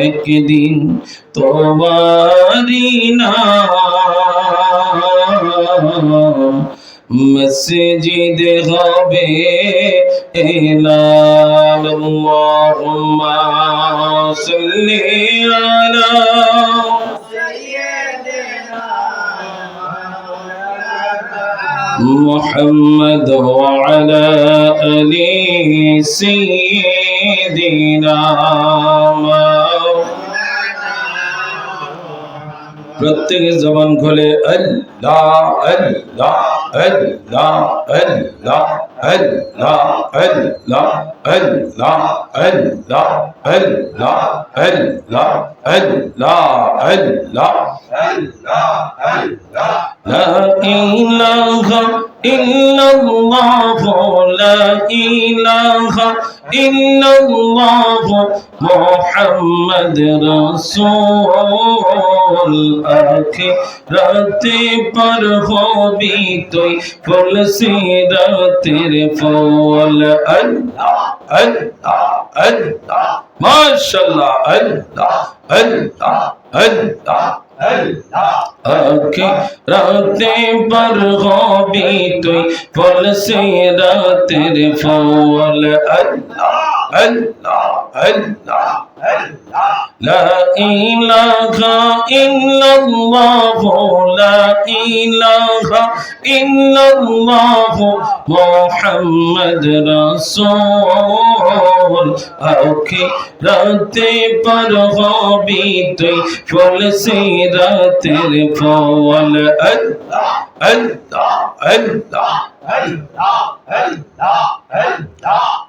একদিন তোমারি নাম মসজিদে হবে এলাল আল্লাহুম্মা সাল্লি আলা محمد وعلى آل سيدنا প্রত্যেক জবান খুলে আল্লাহ আল্লাহ আল্লাহ আল্লাহ আল্লাহ আল্লাহ আল্লাহ আল্লাহ আল্লাহ আল্লাহ আল্লাহ আল্লাহ আল্লাহ লা ইলাহা ইল্লাল্লাহ লা ইলাহা ইল্লাল্লাহ মুহাম্মদ রাসূল আখিরাতে পার হবি তুই ফুল সিরাতের ফুল আল্লাহ আল্লাহ আল্লাহ মাশাআল্লাহ আল্লাহ আল্লাহ আল্লাহ আখিরাতে পার হবি তুই ফুল সিরাতের ফুল আল্লাহ আল্লাহ আল্লাহ لا إله إلا الله لا إله إلا الله محمد رسول আখিরাতে পার হবি তুই ফুল সিরাতের ফুল আল্লাহ আল্লাহ আল্লাহ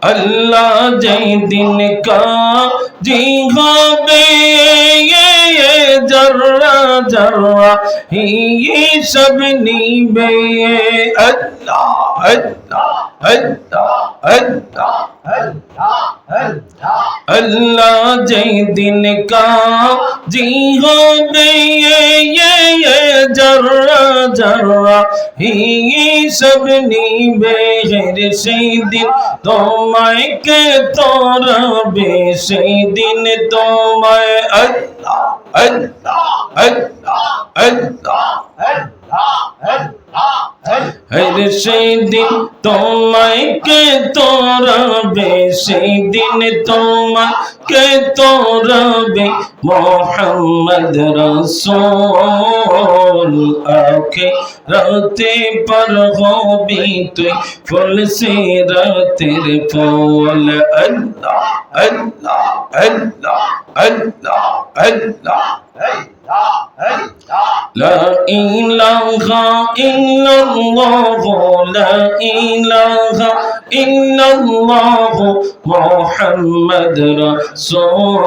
আল্লাহ যেই দিন কাজী হবে জর্রা জর্রা হিসাব নিবে আল্লাহ আল্লাহ আল্লাহ আল্লাহ আল্লাহ যেই দিন কাজী হবে জর্রা জর্রা হিসাব নিবে সেই দিন তোমায় কে তোরাবে সেই দিন তোমায় আল্লাহ আল্লাহ আল্লাহ আল্লাহ হরে সেই দিন তোমায় কে তোরাবে সেই দিন তোমায় কে তোরাবে মুহাম্মদ রাসূল আখিরাতে পার হবি তুই ফুল সিরাতের ফুল আল্লাহ আল্লাহ আল্লাহ আল্লাহ আল্লাহ لا إله إلا الله لا إله إلا الله محمد رسول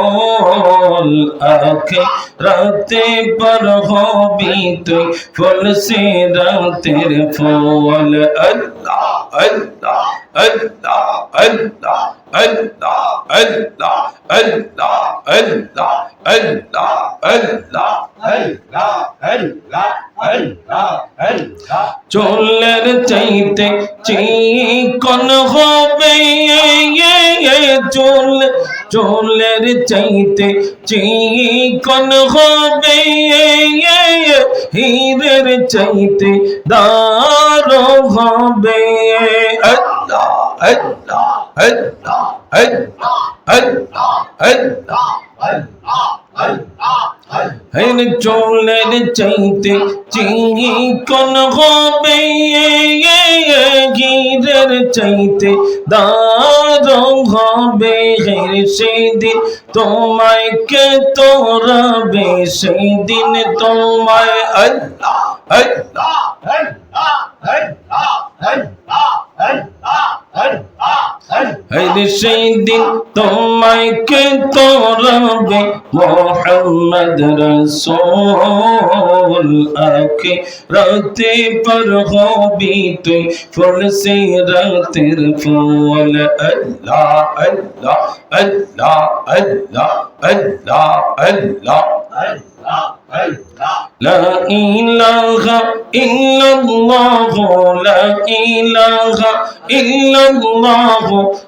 আখিরাতে পার হবি তুই ফুল সিরাতের ফুল আল্লাহ আল্লাহ আল্লাহ আল্লাহ আল্লাহ আল্লাহ আল্লাহ আল্লাহ আল্লাহ আল্লাহ আল্লাহ আল্লাহ আল্লাহ আল্লাহ চুলের চাইতে চিকন হবে চুলের চাইতে চিকন হবে হীরের চাইতে দারো হবে আল্লাহ আল্লাহ আল্লাহ আল্লাহ আল্লাহ আল্লাহ হীর চুলের চাইতে চিকন হবে হীরের চাইতে দারো হবে হীর সেই দিন তোমায় কে তোরাবে সেই দিন তোমায় আল্লাহ আল্লাহ আল্লাহ আল্লাহ আল্লাহ আল্লাহ আল্লাহ হরে সেই দিন তোমায় কে তোরাবে মুহাম্মদ রাসূল আখিরাতে পার হবি তুই ফুল সিরাতের ফুল আল্লাহ আল্লাহ আল্লাহ আল্লাহ আল্লাহ আল্লাহ আল্লাহ لا إله إلا الله لا إله إلا الله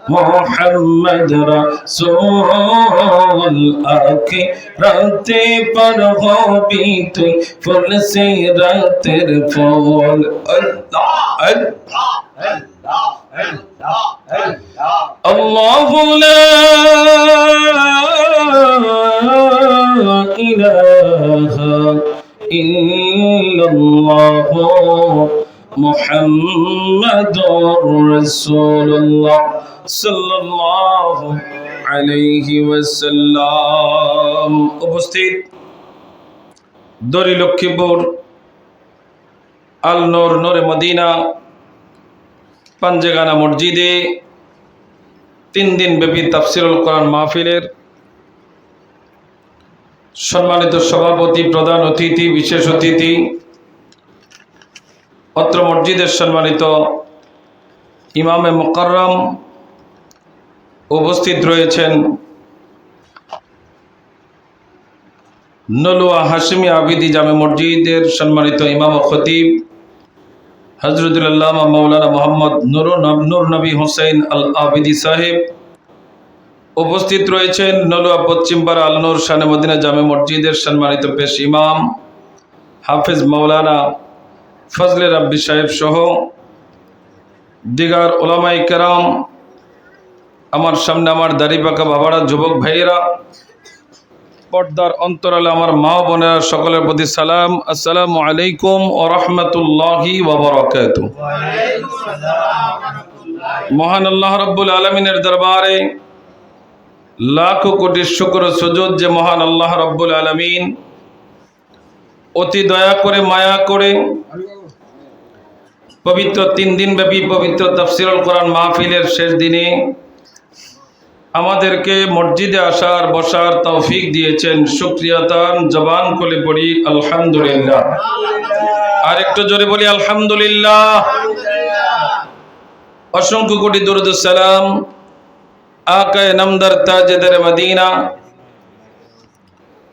محمد رسول আকে রাতে পর হবি তুই ফুল সে রাতের ফুল আল্লাহ আল্লাহ الله لا إله إلا الله محمد رسول الله صلى الله عليه وسلم উপস্থিত দরি লক্ষ্মীপুর আল নূর নূরে মদিনা পাঞ্জেগানা মসজিদে 3 দিন ব্যাপী তাফসিরুল কোরআন মাহফিলের সম্মানিত সভাপতি, প্রধান অতিথি, বিশেষ অতিথি, অত্র মসজিদের সম্মানিত ইমামে মুকাররম, উপস্থিত রয়েছেন নলুয়া হাশিমি আবিদি জামে মসজিদের সম্মানিত ইমাম ও খতিব হযরতুল আল্লামা মাওলানা মোহাম্মদ নূর নবী হোসেন আল আবিদি সাহেব, উপস্থিত রয়েছেন নলুয়া পশ্চিমপাড়া আল নূর শানে মদিনা জামে মসজিদের সম্মানিত পেশ ইমাম হাফেজ মাওলানা ফজলে রাব্বি সাহেব সহ দিগার উলামায়ে কেরাম, আমার সামনে আমার দাড়ি পাকা বাবারা, যুবক ভাইয়েরা, পর্দার অন্তরালে আমার মা বোনেরা, সকলের প্রতি সালাম। আসসালামু আলাইকুম ওয়া রাহমাতুল্লাহি ওয়া বারাকাতুহু। মহান আল্লাহ রাব্বুল আলামিনের দরবারে লাখো কোটি শুকর ও সুজুদ যে মহান আল্লাহ রাব্বুল আলামিন অতি দয়া করে মায়া করে পবিত্র 3 দিন ব্যাপী পবিত্র তাফসীরুল কোরআন মাহফিলের শেষ দিনে আমাদেরকে মসজিদে আসার বসার তৌফিক দিয়েছেন। শুকরিয়া তান জবান খুলে পড়ি আলহামদুলিল্লাহ। আর একটু জোরে বলি আলহামদুলিল্লাহ। অসংখ্য কোটি দরুদ ও সালাম আকায়ে নামদার তাজেদার মদিনা,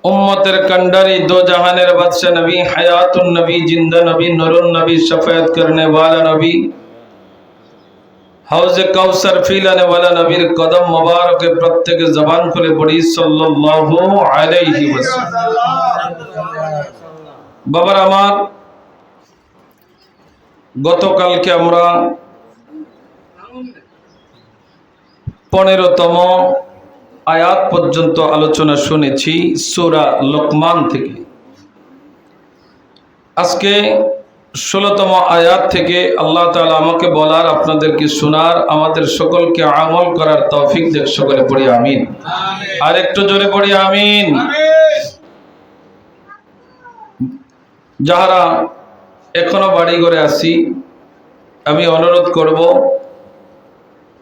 উম্মতের कंडारी, दो जहानेर बादशाह नबी, हयातुन नबी, जिंदा नबी, नूरुन नबी, शफाअत करने वाला नबी, हौज कौसर फीलाने वाला नबीर कदम मुबारक प्रत्येक जबान खुले पड़ी सल्लल्लाहु अलैहि वसल्लम। बाबार आमार गतकालके आमरा 15তম আয়াত পর্যন্ত আলোচনা শুনেছি সূরা লোকমান থেকে। আজকে 16তম আয়াত থেকে আল্লাহ তাআলা আমাকে বলার, আপনাদেরকে শোনার, আমাদের সকলকে আমল করার তৌফিক দেখ। সকলে পড়ি আমিন। আর একটু জোরে পড়ি আমিন। যারা এখনো বাড়ি ঘরে আছি, আমি অনুরোধ করব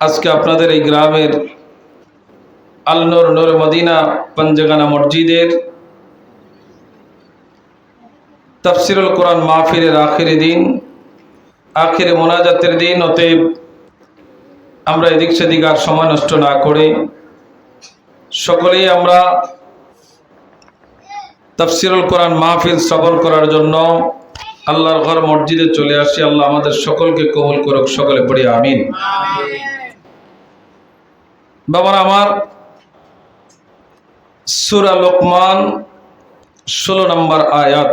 আজকে আপনাদের এই গ্রামের আল নূর নূর মদিনা পাঞ্জেগানা মসজিদের তাফসীরুল কোরআন মাহফিলের আখেরি দিন, আখেরি মোনাজাতের দিন। অতএব আমরা এদিক সেদিক আর সময় নষ্ট না করে সকলেই আমরা তাফসীরুল কোরআন মাহফিল শ্রবণ করার জন্য আল্লাহর ঘর মসজিদে চলে আসি। আল্লাহ আমাদের সকলকে কবুল করুক। সকলে পড়ি আমিন। বাবার আমার, সূরা লোকমান 16 নম্বর আয়াত।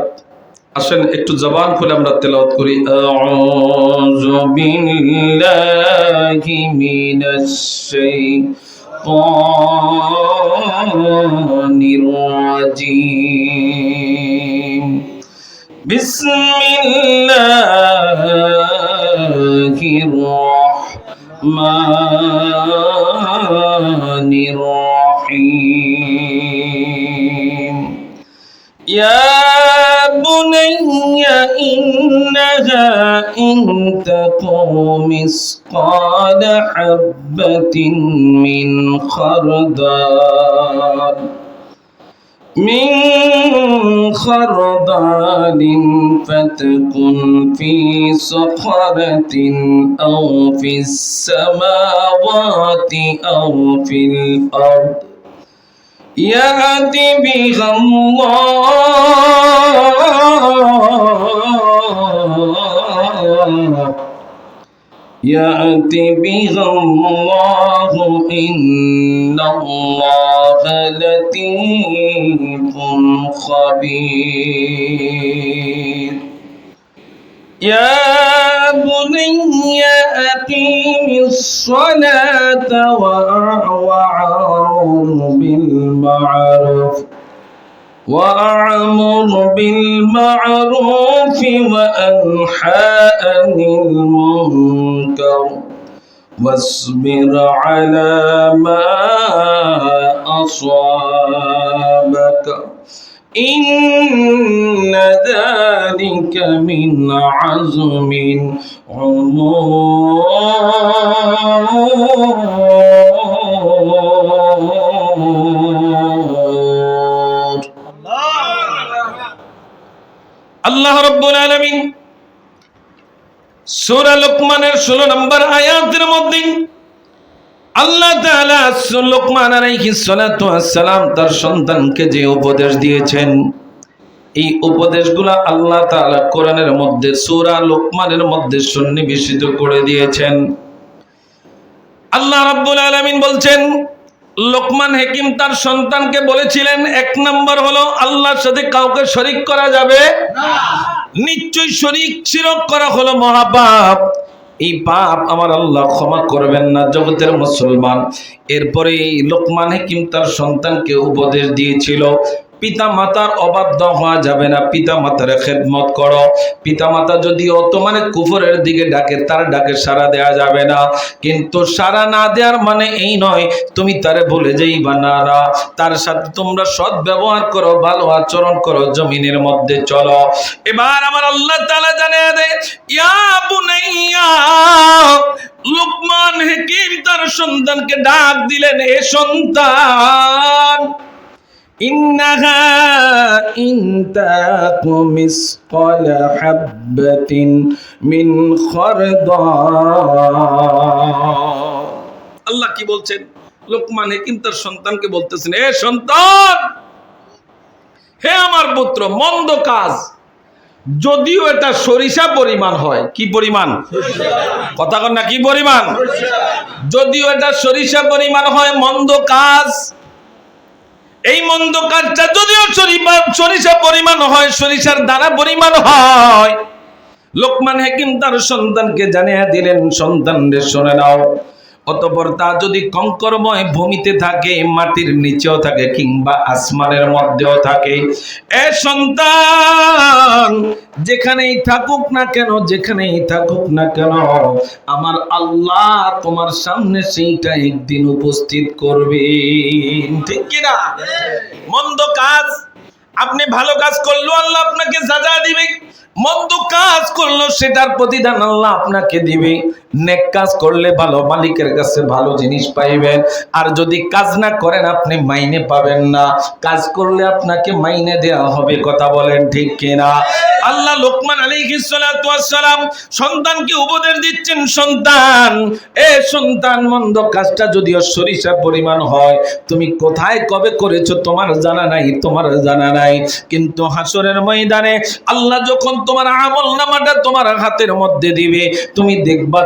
আসেন একটু জবান খুলে আমরা তেলাওয়াত করি। আউযু বিল্লাহি মিনাশ শাইতানির রাজীম। বিসমিল্লাহির রাহমানির রাহিম। ইয়া বুনাইয়া ইন্নাহা ইন তাকু মিসকালা হাববাতিন মিন খারদাল فتكن في صخرة أو في السماوات أو في الأرض يأتي بها الله يأتي بها الله إن الله لطيف خبير يا بني أقم الصلاة وأعمر بالمعروف وأنهى عن المنكر واصبر على ما أصابك إن ذلك من عزم الأمور আল্লাহ রাব্বুল আলামিন সূরা লুকমানের 16 নম্বর আয়াতের মধ্যে আল্লাহ তাআলা লুকমান আলাইহিস সালাতু ওয়াস সালাম তার সন্তানকে যে উপদেশ দিয়েছেন, এই উপদেশগুলো আল্লাহ তাআলা কোরআনের মধ্যে সূরা লুকমানের মধ্যে সন্নিবেশিত করে দিয়েছেন। আল্লাহ রাব্বুল আলামিন বলছেন, লোকমান হাকিম তার সন্তানকে বলেছিলেন, এক নম্বর হলো আল্লাহর সাথে কাউকে শরীক করা যাবে না। নিশ্চয়ই শিরক করা হলো মহাপাপ। এই পাপ আমার আল্লাহ ক্ষমা করবেন না, জগতের মুসলমান। এরপরে লোকমান হাকিম তার সন্তানকে উপদেশ দিয়েছিল, পিতা মাতার অবাধ্য হওয়া যাবে না, পিতা মাতার খেদমত করো। পিতা মাতা যদি তোমার কুফরের দিকে ডাকে, তার ডাকে সাড়া দেওয়া যাবে না। কিন্তু সাড়া না দেওয়ার মানে এই নয় তুমি তারে ভুলে যাইবা না, তার সাথে তোমরা সৎ ব্যবহার করো, ভালো আচরণ করো, জমিনের মধ্যে চলো। এবার আমার আল্লাহ তাআলা জানিয়ে দেয়, ইয়া বুনাইয়া, লোকমান হাকিম তার সন্তানকে ডাক দিলেন, এ সন্তান, إنها إن تك مثقال حبة من خردل। আল্লাহ কি বলছেন? লোকমান হাকিম তার সন্তানকে বলতেছেন, এ সন্তান, হে আমার পুত্র, মন্দ কাজ যদিও এটা সরিষা পরিমাণ হয়, কি পরিমাণ? কথা কন না, কি পরিমাণ? যদিও এটা সরিষা পরিমাণ হয় মন্দ কাজ, এই মন্দ কাজটা যদিও সরিষা পরিমাণ হয়, সরিষার দানা পরিমাণ হয়, লোকমান হাকিম তার সন্তানকে জানিয়ে দিলেন, সন্তান রে শুনে নাও, অতঃপর তা যদি কঙ্করময় ভূমিতে থাকে, মাটির নিচেও থাকে, কিংবা আসমানের মধ্যেও থাকে, এ সন্তান, যেখানেই থাকুক না কেন, যেখানেই থাকুক না কেন, আমার আল্লাহ তোমার সামনে সেইটা একদিন উপস্থিত করবে। ঠিক কিনা? মন্দ কাজ, আপনি ভালো কাজ করলেও আল্লাহ আপনাকে সাজা দিবে, মন্দ কাজ করলো সেটার প্রতিদান আল্লাহ আপনাকে দিবে। নেক কাজ করলে ভালো, মালিকের কাছে ভালো জিনিস পাইবেন। আর যদি কাজ না করেন আপনি মাইনে পাবেন না, কাজ করলে আপনাকে মাইনে দেওয়া হবে। কথা বলেন ঠিক কিনা? আল্লাহ লোকমান আলাইহিস সালাতু ওয়াস সালাম সন্তানকে উপদেশ দিচ্ছেন, সন্তান, এ সন্তান, মন্দ কাজটা যদিও সরিষা পরিমাণ হয়, তুমি কোথায় কবে করেছো তোমার জানা নাই, তোমার জানা নাই, কিন্তু হাসরের ময়দানে আল্লাহ যখন তোমার আমলনামাটা তোমার হাতের মধ্যে দিবে, তুমি দেখবা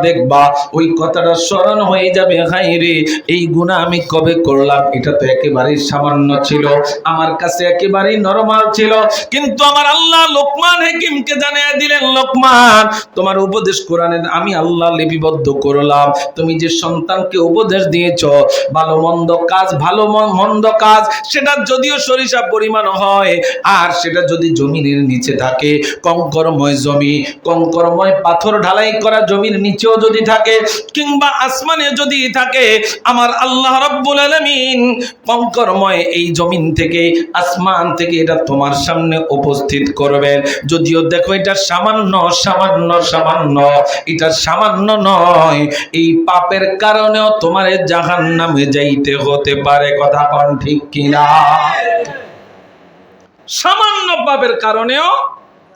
ওই কথাটা স্মরণ হয়ে যাবে, হায় রে, এই গুনাহ আমি কবে করলাম, এটা তো একেবারেই সামান্য ছিল, আমার কাছে একেবারেই নরমাল ছিল। কিন্তু আমার আল্লাহ লোকমান হাকিমকে জানিয়ে দিলেন, লোকমান, তোমার উপদেশ কোরআনে আমি আল্লাহ লিপিবদ্ধ করলাম। তুমি যে সন্তানকে উপদেশ দিয়েছো, ভালো মন্দ কাজ, ভালো মন্দ কাজ, সেটা যদিও সরিষা পরিমাণ হয়, আর সেটা যদি জমিনের নিচে থাকে, কঙ্করময় জমি, কঙ্করময় পাথর ঢালাই করা জমির নিচেও যদি থাকে, কিংবা আসমানে যদি থাকে, আমার আল্লাহ রাব্বুল আলামিন কঙ্করময় এই জমিন থেকে, আসমান থেকে এটা তোমার সামনে উপস্থিত করবেন। যদিও দেখো এটা সামান্য সামান্য সামান্য, এটা সামান্য নয়, এই পাপের কারণেও তোমার জাহান্নামে যাইতে হতে পারে। কথা কোন ঠিক কিনা? সামান্য পাপের কারণেও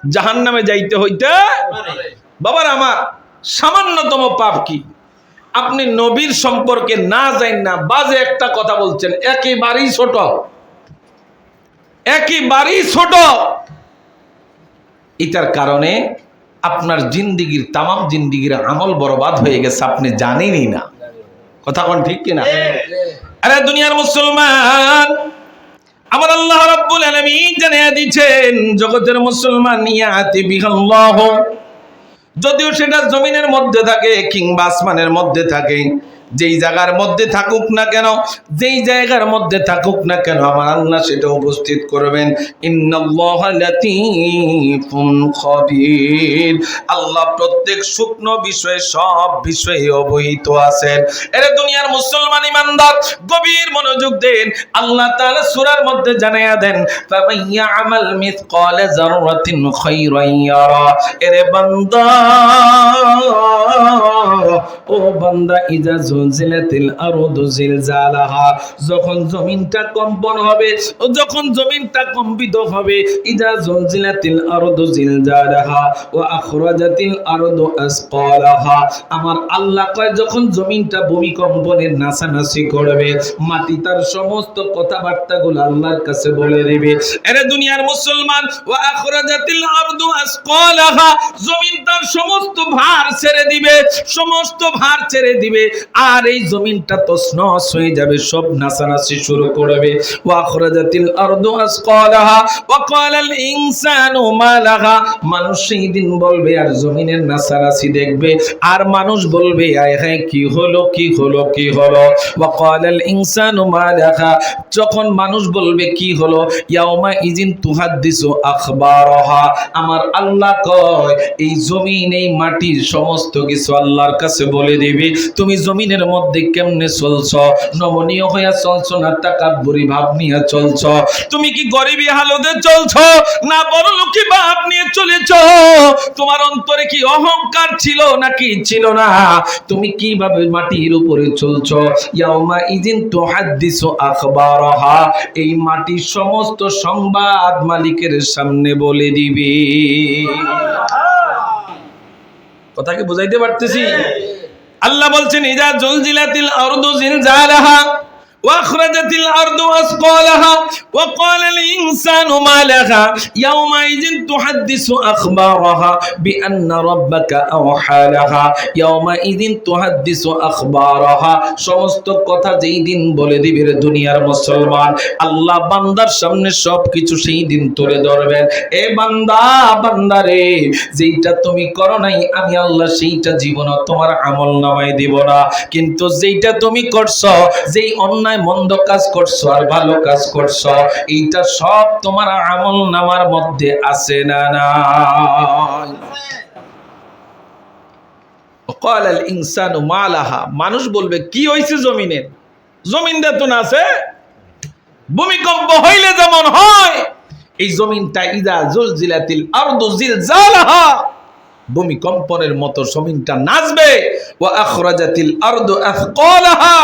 জাহান্নামে যাইতে হইতে পারে। বাবার আমার, সামান্যতম পাপ কি? আপনি নবীর সম্পর্কে না জানেন না, বাজে একটা কথা বলছেন, একেবারেই ছোট, একেবারেই ছোট। এটার কারণে আপনার জিন্দিগির তামাম জিন্দিগির আমল বরবাদ হয়ে গেছে, আপনি জানেনই না। কথা কোন ঠিক কিনা? আরে দুনিয়ার মুসলমান, আমার আল্লাহ রাব্বুল আলামিন জানিয়ে দিয়েছেন, জগতের মুসলমান ইয়াতি বিহাল্লাহ, যদিও সেটা জমিনের মধ্যে থাকে কিংবা আসমানের মধ্যে থাকে, যেই জায়গার মধ্যে থাকুক না কেন, যেই জায়গার মধ্যে থাকুক না কেন, আমার আল্লাহ সেটা উপস্থিত করবেন। ইন্নাল্লাহা লাতীফুন খবীর, আল্লাহ প্রত্যেক সূক্ষ্ম বিষয়ে, সব বিষয়ে অবহিত আছেন। এরে দুনিয়ার মুসলমান ইমানদার, গভীর মনোযোগ দেন। আল্লাহ তাআলা সূরার মধ্যে জানায়া দেন, ফামাইয়া আমাল মিসকালা যাররাতিন খায়রান ইয়ারা। এরে বান্দা, ও বান্দা, ইজা জুলজিলাতিল আরদু জিলজালাহা, যখন জমিনটা কম্পন হবে, যখন জমিনটা কম্পিত হবে, ইজা জুলজিলাতিল আরদু জিলজালাহা ওয়া আখরাজাতিল আরদু আসকালাহা, আমার আল্লাহ কয় যখন জমিনটা ভূমিকম্পনের নাচানাচি করবে, মাটি তার সমস্ত কথাবার্তাগুলো আল্লাহর কাছে বলে দিবে। এরে দুনিয়ার মুসলমান, ওয়া আখরাজাতিল আরদু আসকালাহা, জমিন তার সমস্ত ভার ছেড়ে দিবে, সমস্ত ভার ছেড়ে দিবে, আর এই জমিনটা তছনছ হয়ে যাবে, সব নাচানাচি শুরু করবে। ওয়া আখরাজাতিল আরদু আসকালাহা ওয়া ক্বালাল ইনসানু মা লাহা, মানুষ সেই দিন বলবে আর জমিনের নাচানাচি দেখবে, আর মানুষ বলবে আয় হায় কি হলো, কি হলো, কি হলো। ওয়া ক্বালাল ইনসানু মা লাহা, যখন মানুষ বলবে কি হলো, ইয়াউমা ইজিন তুহাদ্দিসু আখবারাহা, আমার আল্লাহ কয় এই জমিন, এই মাটির সমস্ত কিছু আল্লাহর কাছে বলে দিবে, তুমি জমিনের মধ্যে কেমনে চলছো, নমনীয় হইয়া চলছো না তাকাব্বুরি ভাব নিয়ে চলছো, তুমি কি গরিবী হালতে চলছো না বড়লোকি ভাব নিয়ে চলেছো, তোমার অন্তরে কি অহংকার ছিল নাকি ছিল না, তুমি কিভাবে মাটির উপরে চলছো। ইয়াউমা ইজিন তুহাদ্দিসু আখবারাহা, এই মাটির সমস্ত সংবাদ মালিকের সামনে বলে দিবে। কথা কি বুঝাইতে পারতেছি? আল্লাহ বলছেন, ইজা জুলজিলাতিল আরদু জিলজালাহা ওয়া আখরাজাতিল আরদু আসকালাহা ওয়া ক্বালাল ইনসানু মা লাহা ইয়াউমা ইযিন তুহাদ্দিসু আখবারাহা বিআন্না রাব্বাকা আওহা লাহা ইয়াউমা ইযিন তুহাদ্দিসু আখবারাহা, সমস্ত কথা যেই দিন বলে দিবে রে দুনিয়ার মুসলমান, আল্লাহ বান্দার সামনে সবকিছু সেই দিন তুলে ধরবেন। এ বান্দা, বান্দারে, যেইটা তুমি করো নাই আমি আল্লাহ সেইটা জীবনে তোমার আমল নামায় দিব না, কিন্তু যেইটা তুমি করছো, যেই অন্যায় মন্দ কাজ করছো আর ভালো কাজ করছো, এইটা সব তোমার আমল নামার মধ্যে আছে না নাই? ক্বালাল ইনসানু মা লাহা, মানুষ বলবে কি হইছে জমিনের, জমিনটা তো না আছে, ভূমিকম্প হইলে যেমন হয় এই জমিনটা, ইজা জুলজিলাতিল আরদু জিলজালাহা, ভূমিকম্পনের মতো জমিনটা নাচবে। ওয়া আখরাজাতিল আরদু আথকালাহা,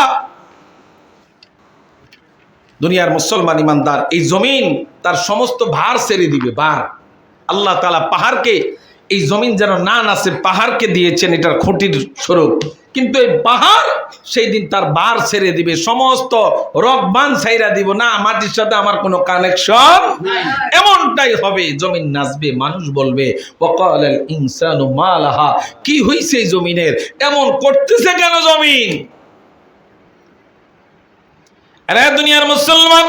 দুনিয়ার মুসলমান ইমানদার, এই জমিন তার সমস্ত ভার ছেড়ে দিবে। ভার আল্লাহ তাআলা পাহাড়কে, এই জমিন যেন না নাচে, পাহাড়কে দিয়েছেন এটার খুঁটির স্বরূপ, কিন্তু এই পাহাড় সেই দিন তার ভার ছেড়ে দিবে, সমস্ত রগবান ছাইরা দিব, না মাটির সাথে আমার কোনো কানেকশন নাই, এমনটাই হবে। জমিন নাচবে, মানুষ বলবে ওয়াকালাল ইনসানু মা লাহা, কি হইছে এই জমিনের, এমন করতেছে কেন জমিন? আরে দুনিয়ার মুসলমান,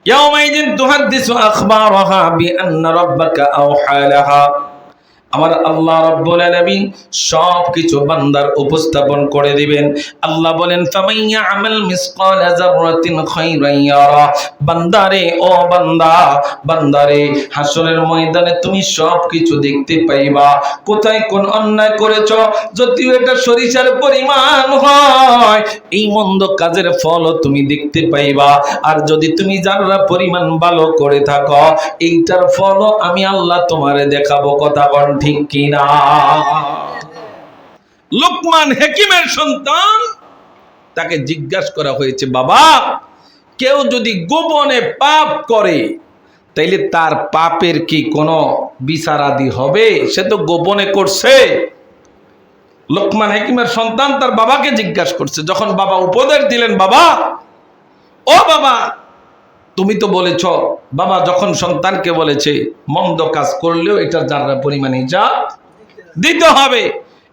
ইয়াউমাইদিন তুহাদ্দিসু আখবারাহা বিআন্না রাব্বাকা আওহা লাহা, আমার আল্লাহ রাব্বুল আলামিন সব কিছু বান্দার উপস্থাপন করে দিবেন। আল্লাহ বলেন, ফামাইয়া আমাল মিসকালা যাররাতিন খায়রান ইয়ারা, বান্দারে, ও বান্দা, বান্দারে, হাসরের ময়দানে তুমি সব কিছু দেখতে পাইবা, কোথায় কোন অন্যায় করেছো, যদিও এটা সরিষার পরিমাণ হয়, এই মন্দ কাজের ফল তুমি দেখতে পাইবা, আর যদি তুমি যারা পরিমাণ ভালো করে থাকো, এইটার ফল আমি আল্লাহ তোমারে দেখাবো। কথা বল ঠিক কিনা? লুকমান হাকিমের সন্তান, তাকে জিজ্ঞাসা করা হয়েছে, বাবা, কেউ যদি গোপনে পাপ করে তাইলে তার পাপের কি কোনো বিচার আদি হবে? সে তো গোপনে করছে। লুকমান হাকিমের সন্তান তার বাবাকে জিজ্ঞাসা করছে, যখন বাবা উপদেশ দিলেন, বাবা, ও বাবা, তুমি তো বলেছ বাবা যখন সন্তানকে বলেছে মন্দ কাজ করলেও এটার যারা পরিমাণে যা দিতে হবে,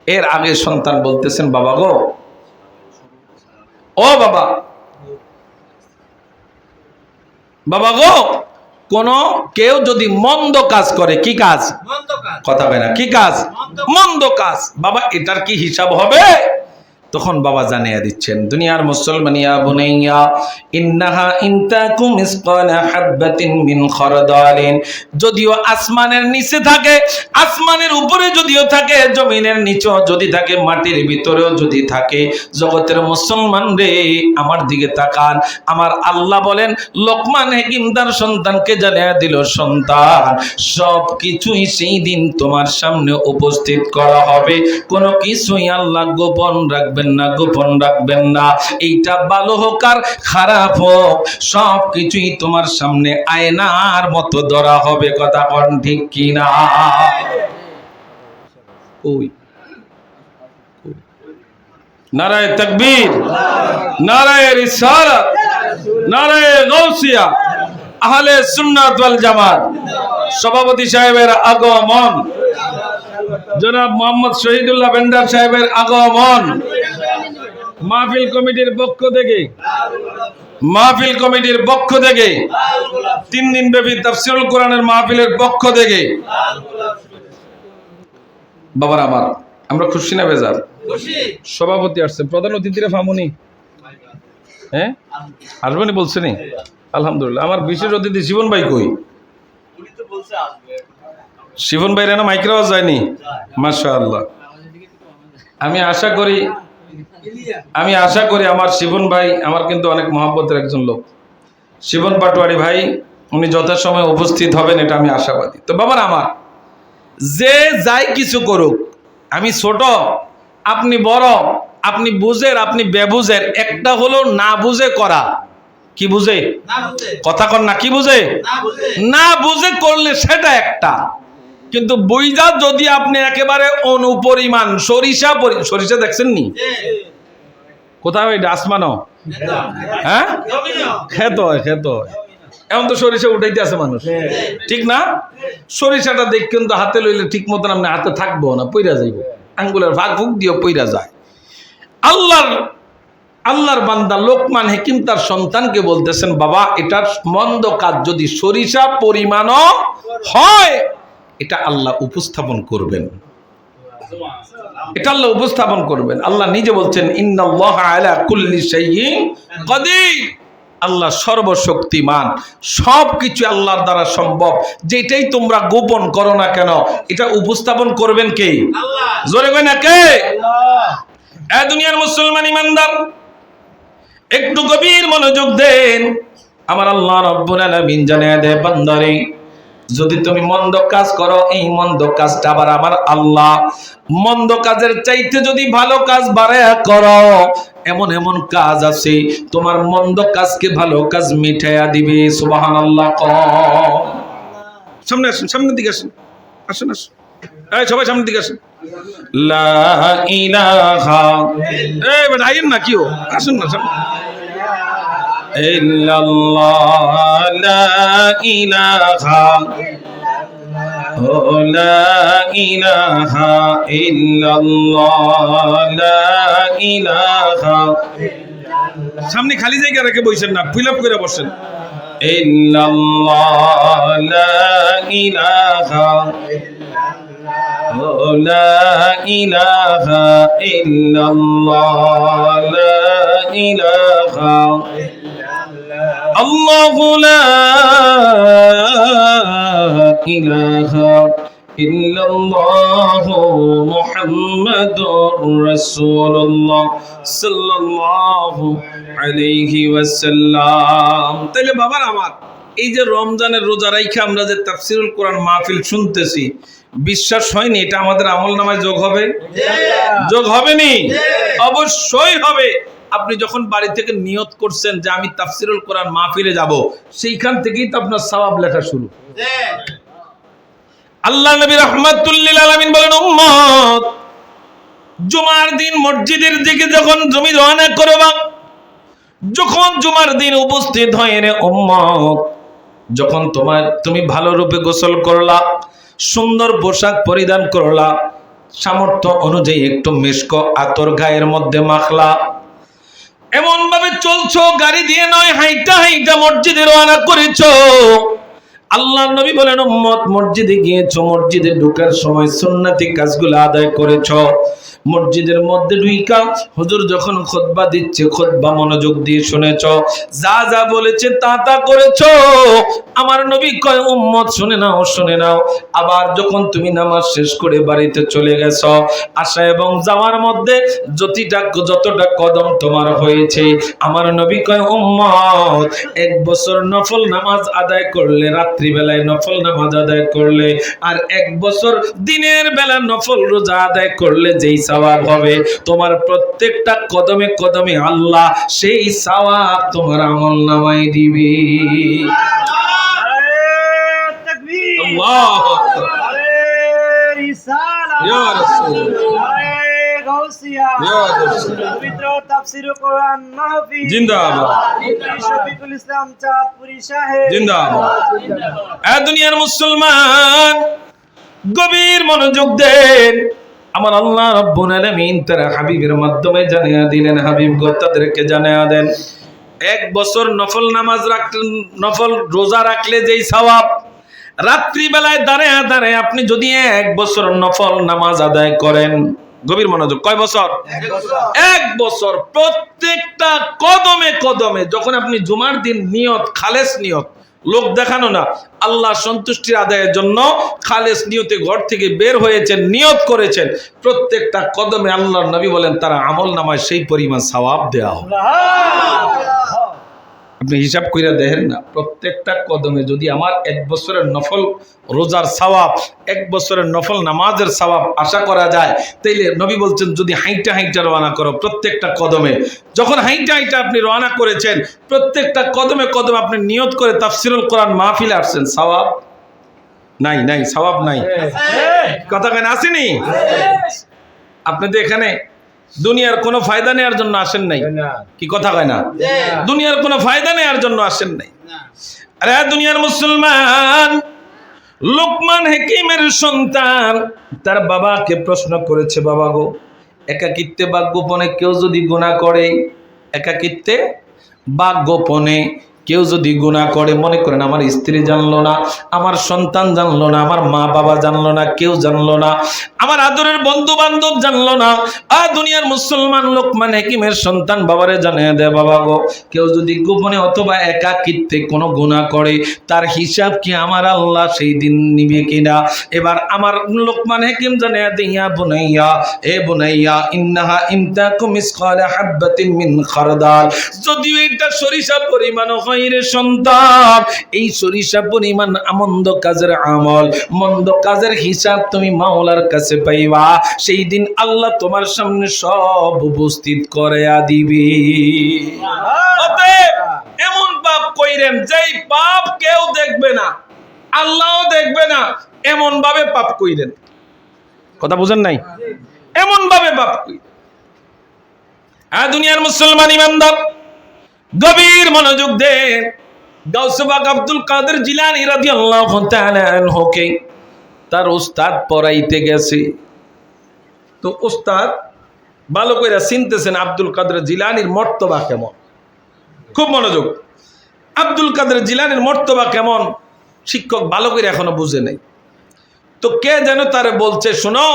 এর আগে সন্তান বলতেছেন বাবা গো, ও বাবা, বাবা গো, কোন কেউ যদি মন্দ কাজ করে, কি কাজ? কথা হয় না, কি কাজ? মন্দ কাজ। বাবা এটার কি হিসাব হবে? তখন বাবা জানিয়ে দিচ্ছেন, দুনিয়ার মুসলমান, ইয়া বুনাইয়া ইন্নাহা ইনতাকুম মিসকালা হাববাতিন মিন খারদালিন, যদিও আসমানের নিচে থাকে, আসমানের উপরে যদিও থাকে, জমিনের নিচেও যদি থাকে, মাটির ভিতরেও যদি থাকে, জগতের মুসলমান রে আমার দিকে তাকান। আমার আল্লাহ বলেন, লোকমান হাকিম তার সন্তানকে জানিয়ে দিল, সন্তান সব কিছুই সেই দিন তোমার সামনে উপস্থিত করা হবে, কোনো কিছুই আল্লাহ গোপন রাখবে না, গোপন রাখবেন না। এইটা ভালো হোক আর খারাপ হোক, সব কিছুই তোমার সামনে আয়নার মতো ধরা হবে। কথা কোন ঠিক কিনা? ওই নারায়ে তাকবীর, নারায়ে রিসালাত, নারায়ে গাউসিয়া, আহলে সুন্নাত ওয়াল জামাত। সভাপতি সাহেবের আগমন, জনাব মোহাম্মদ শহীদুল্লাহ বেন্ডার সাহেবের আগমন, মাহফিল কমিটির পক্ষ থেকে, মাহফিল কমিটির পক্ষ থেকে, 3 দিন ব্যাপী তাফসীরুল কোরআনের মাহফিলের পক্ষ থেকে। বাবার আমার, আমরা খুশি না বেজার? খুশি। সভাপতি আসছে, প্রধান অতিথিরা ফামুনি, হ্যাঁ আসবেনি বলছেনি? আলহামদুলিল্লাহ। আমার বিশেষ অতিথি শিবন ভাই কই? শিবন ভাই না মাইক্রো আওয়াজ যায়নি? মাশাআল্লাহ। আমি আশা করি আমার শিবন ভাই আমার কিন্তু অনেক মহব্বতের একজন লোক, শিবন পাটোয়ারি ভাই, উনি যথাসময়ে উপস্থিত হবেন, এটা আমি আশাবাদী। তো বাবার আমার, যে যাই কিছু করুক, আমি ছোট, আপনি বড়, আপনি বুঝের, আপনি বেবুঝের, একটা হলো না বুঝে করা। কি বুঝে? কথা কন না, কি বুঝে? না বুঝে করলে সেটা একটা, কিন্তু বুঝা যদি আপনি একেবারে অনুপরিমাণ সরিষা, সরিষা দেখছেন নি কোথায়? ওই আসমানো, হ্যাঁ খেত হয়, খেত হয়। এখন তো সরিষা উঠাইতে আছে মানুষ, ঠিক না? সরিষাটা দেখ কিন্তু হাতে লইলে ঠিক মতন আপনি হাতে থাকবো না, পইরা যাইব, আঙ্গুলের ভাগ ভুগ দিয়ে পইরা যায়। আল্লাহর বান্দা লোকমান হাকিম তার সন্তানকে বলতেছেন, বাবা এটার মন্দ কাজ যদি সরিষা পরিমাণও হয়, এটা আল্লাহ উপস্থাপন করবেন, এটা আল্লাহ উপস্থাপন করবেন। আল্লাহ নিজে বলছেন, ইন্নাল্লাহা আলা কুল্লি শাইইন কাদির, আল্লাহ সর্বশক্তিমান, সবকিছু আল্লাহর দ্বারা সম্ভব। যেটাই তোমরা গোপন করো না কেন, এটা উপস্থাপন করবেন কে? আল্লাহ। জোরে কই না কে? আল্লাহ। এই দুনিয়ার মুসলমান ইমানদার, একটু গভীর মনোযোগ দেন। আমার আল্লাহ রাব্বুল আলামিন জানিয়ে দেয়, বান্দারে যদি তুমি মন্দ কাজ করো, এই মন্দ কাজটা আবার আমার আল্লাহ মন্দ কাজের চাইতে যদি ভালো কাজ বাড়ায়া করো, এমন এমন কাজ আছে তোমার মন্দ কাজকে ভালো কাজ মিটাইয়া দিবে। সুবহানাল্লাহ। সামনে আসুন, সামনের দিকে আসুন, আসুন আসুন, এই সবাই সামনের দিকে আসুন। লা ইলাহা, এই বেটা আইন না, কিও আসুন না, সামনে। ইল্লাল্লাহ, লা ইলাহা, লা ইলাহা ইল্লাল্লাহ, লা ইলাহা। সামনে খালি জায়গা রেখে বসেন না, ফিল আপ করে বসেন। ইল্লাল্লাহ, লা ইলাহা, লা ইলাহা ইল্লাল্লাহ, লা ইলাহা আল্লাহু, লা ইলাহা ইল্লাল্লাহু মুহাম্মাদুর রাসূলুল্লাহ সাল্লাল্লাহু আলাইহি ওয়াসাল্লাম। তাহলে বাবার আমার, এই যে রমজানের রোজা রাইখা আমরা যে তাফসীরুল কোরআন মাহফিল শুনতেছি, বিশ্বাস হয়নি এটা আমাদের আমলনামায় যোগ হবে? যোগ হবে নি? অবশ্যই হবে। আপনি যখন বাড়ি থেকে নিয়ত করছেন যে আমি তাফসীরুল কোরআন মাহফিলে যাব, সেইখান থেকেই তো আপনার সওয়াব লেখা শুরু। আল্লাহ নবী রাহমাতুল লিল আলামিন বলেন, উম্মত জুমার দিন মসজিদের দিকে যখন তুমি রওনা করবা, যখন জুমার দিন উপস্থিত হয় রে উম্মত, যখন তুমি ভালো রূপে গোসল করলা, সুন্দর পোশাক পরিধান করলা, সামর্থ্য অনুযায়ী একটু মিশক আতর গায়ের মধ্যে মাখলা, এমন ভাবে চলছো, গাড়ি দিয়ে নয়, হাইটা হাইটা মসজিদে রওনা করেছো। আল্লাহর নবী বলেন, উম্মত মসজিদে গিয়েছো, মসজিদে ঢোকার সময় সুন্নতি কাজগুলো আদায় করেছো। মসজিদের মধ্যে ঢুইকা হুজুর যখন খুতবা দিচ্ছে, খুতবা মনোযোগ দিয়ে শুনেছো, যা যা বলেছে তা তা করেছো। আমার নবী কয়, উম্মত শুনে নাও, শুনে নাও। আবার যখন তুমি নামাজ শেষ করে বাড়িতে চলে গেছো, আসা এবং যাওয়ার মধ্যে যতটা কদম তোমার হয়েছে, আমার নবী কয়, উম্মত 1 বছর নফল নামাজ আদায় করলে, রাত্রিবেলায় নফল নামাজ আদায় করলে, আর 1 বছর দিনের বেলা নফল রোজা আদায় করলে যেই সওয়াব হবে, তোমার প্রত্যেকটা কদমে কদমে আল্লাহ সেই সওয়াব তোমার আমলনামায় দিবে। আল্লাহু আকবার। ইয়া রাসূলুল্লাহ, ইয়া রাসূলুল্লাহ। পবিত্র তাফসীর কোরআন মাহফিল জিন্দাবাদ, শফিকুল ইসলাম চাঁদপুরি সাহেব জিন্দাবাদ। এ দুনিয়ার মুসলমান, গভীর মনোযোগ দেন। আমার আল্লাহ রাব্বুল আলামিন তার হাবিবের মাধ্যমে জানিয়ে দিলেন, হাবিব গো তাদেরকে জানিয়ে দেন, 1 বছর নফল নামাজ রাখলেন, নফল রোজা রাখলে যেই সওয়াব, রাত্রি বেলায় দাঁড়ায় দাঁড়ায় আপনি যদি 1 বছর নফল নামাজ আদায় করেন, গভীর মনোযোগ, কয় বছর? 1 বছর। প্রত্যেকটা কদমে কদমে যখন আপনি জুমার দিন নিয়ত, খালেস নিয়ত, লোক দেখানো না, আল্লাহ সন্তুষ্টির আদায়ের জন্য খালেস নিয়তে ঘর থেকে বের হয়েছেন, নিয়ত করেছেন, প্রত্যেকটা কদমে আল্লাহর নবী বলেন তারা আমল নামায় সেই পরিমাণ সওয়াব দেওয়া হবে। আপনি হিসাব কইরা দেখেন না, প্রত্যেকটা কদমে যদি আমার 1 বছরের নফল রোজার সওয়াব, 1 বছরের নফল নামাজের সওয়াব আশা করা যায়, তাইলে নবী বলছেন যদি হাইটা হাইটা রওনা করো, প্রত্যেকটা কদমে যখন হাইটা হাইটা আপনি রওনা করেছেন, প্রত্যেকটা কদমে কদমে আপনি নিয়ত করে তাফসীরুল কোরআন মাহফিলে আসছেন, সওয়াব নাই? নাই সওয়াব নাই? কথা কেন আসেনি? আপনি তো এখানে দুনিয়ার কোনো ফায়দা নেওয়ার জন্য আসেন নাই, কি কথা কয় না? দুনিয়ার কোনো ফায়দা নেওয়ার জন্য আসেন নাই। আরে দুনিয়ার মুসলমান, লোকমান হাকিমের সন্তান তার বাবাকে প্রশ্ন করেছে, বাবা গো, একাকিত্বে বা গোপনে কেউ যদি গুনাহ করে, একাকিত্বে বা গোপনে কেউ যদি গুনাহ করে, মনে করেন আমার স্ত্রী জানলো না, আমার সন্তান জানলো না, আমার মা বাবা জানলো না, কেউ জানলো না, আমার আদরের বন্ধু বান্ধব জানলো না, দুনিয়ার মুসলমান লোকমান হাকিমের সন্তান বাবারে জানিয়ে দেয়, বাবা গো, কেউ যদি গোপনে অথবা একাকিত্বে কোনো গুনাহ করে, তার হিসাব কি আমার আল্লাহ সেই দিন নিবে কিনা? এবার আমার লোকমান হাকিম জানিয়ে দেয়, ইয়া বুনাইয়া, এ বুনাইয়া, ইন্নাহা ইনতাকুম মিসকালা হাববাতিন মিন খারদাল, যদিও এটা সরিষা পরিমাণ হয় রে সন্তান, এই সরিষা পরিমাণ মন্দ কাজের আমল, মন্দ কাজের হিসাব তুমি মাওলার কাছে পাইবা, সেই দিন আল্লাহ তোমার সামনে সব উপস্থিত করিয়া দিবে। অতএব এমন পাপ কইরেন যেই পাপ কেউ দেখবে না, আল্লাহও দেখবে না, এমন ভাবে পাপ কইরেন। কথা বুঝেন নাই? এমন ভাবে পাপ কইরেন। দুনিয়ার মুসলমান ইমানদার, গভীর মনোযোগ দেন। গাউসে পাক আব্দুল কাদের জিলানী রাদিয়াল্লাহু তাআলা আনহুকে তার উস্তাদ পড়াইতে গেছে, তো উস্তাদ ভালো করে চিনতেছেন আব্দুল কাদের জিলানীর মর্তবা কেমন। খুব মনোযোগ, আব্দুল কাদের জিলানীর মর্তবা কেমন শিক্ষক ভালো করে এখনো বুঝে নাই। তো কে যেন তারে বলছে, শোনো,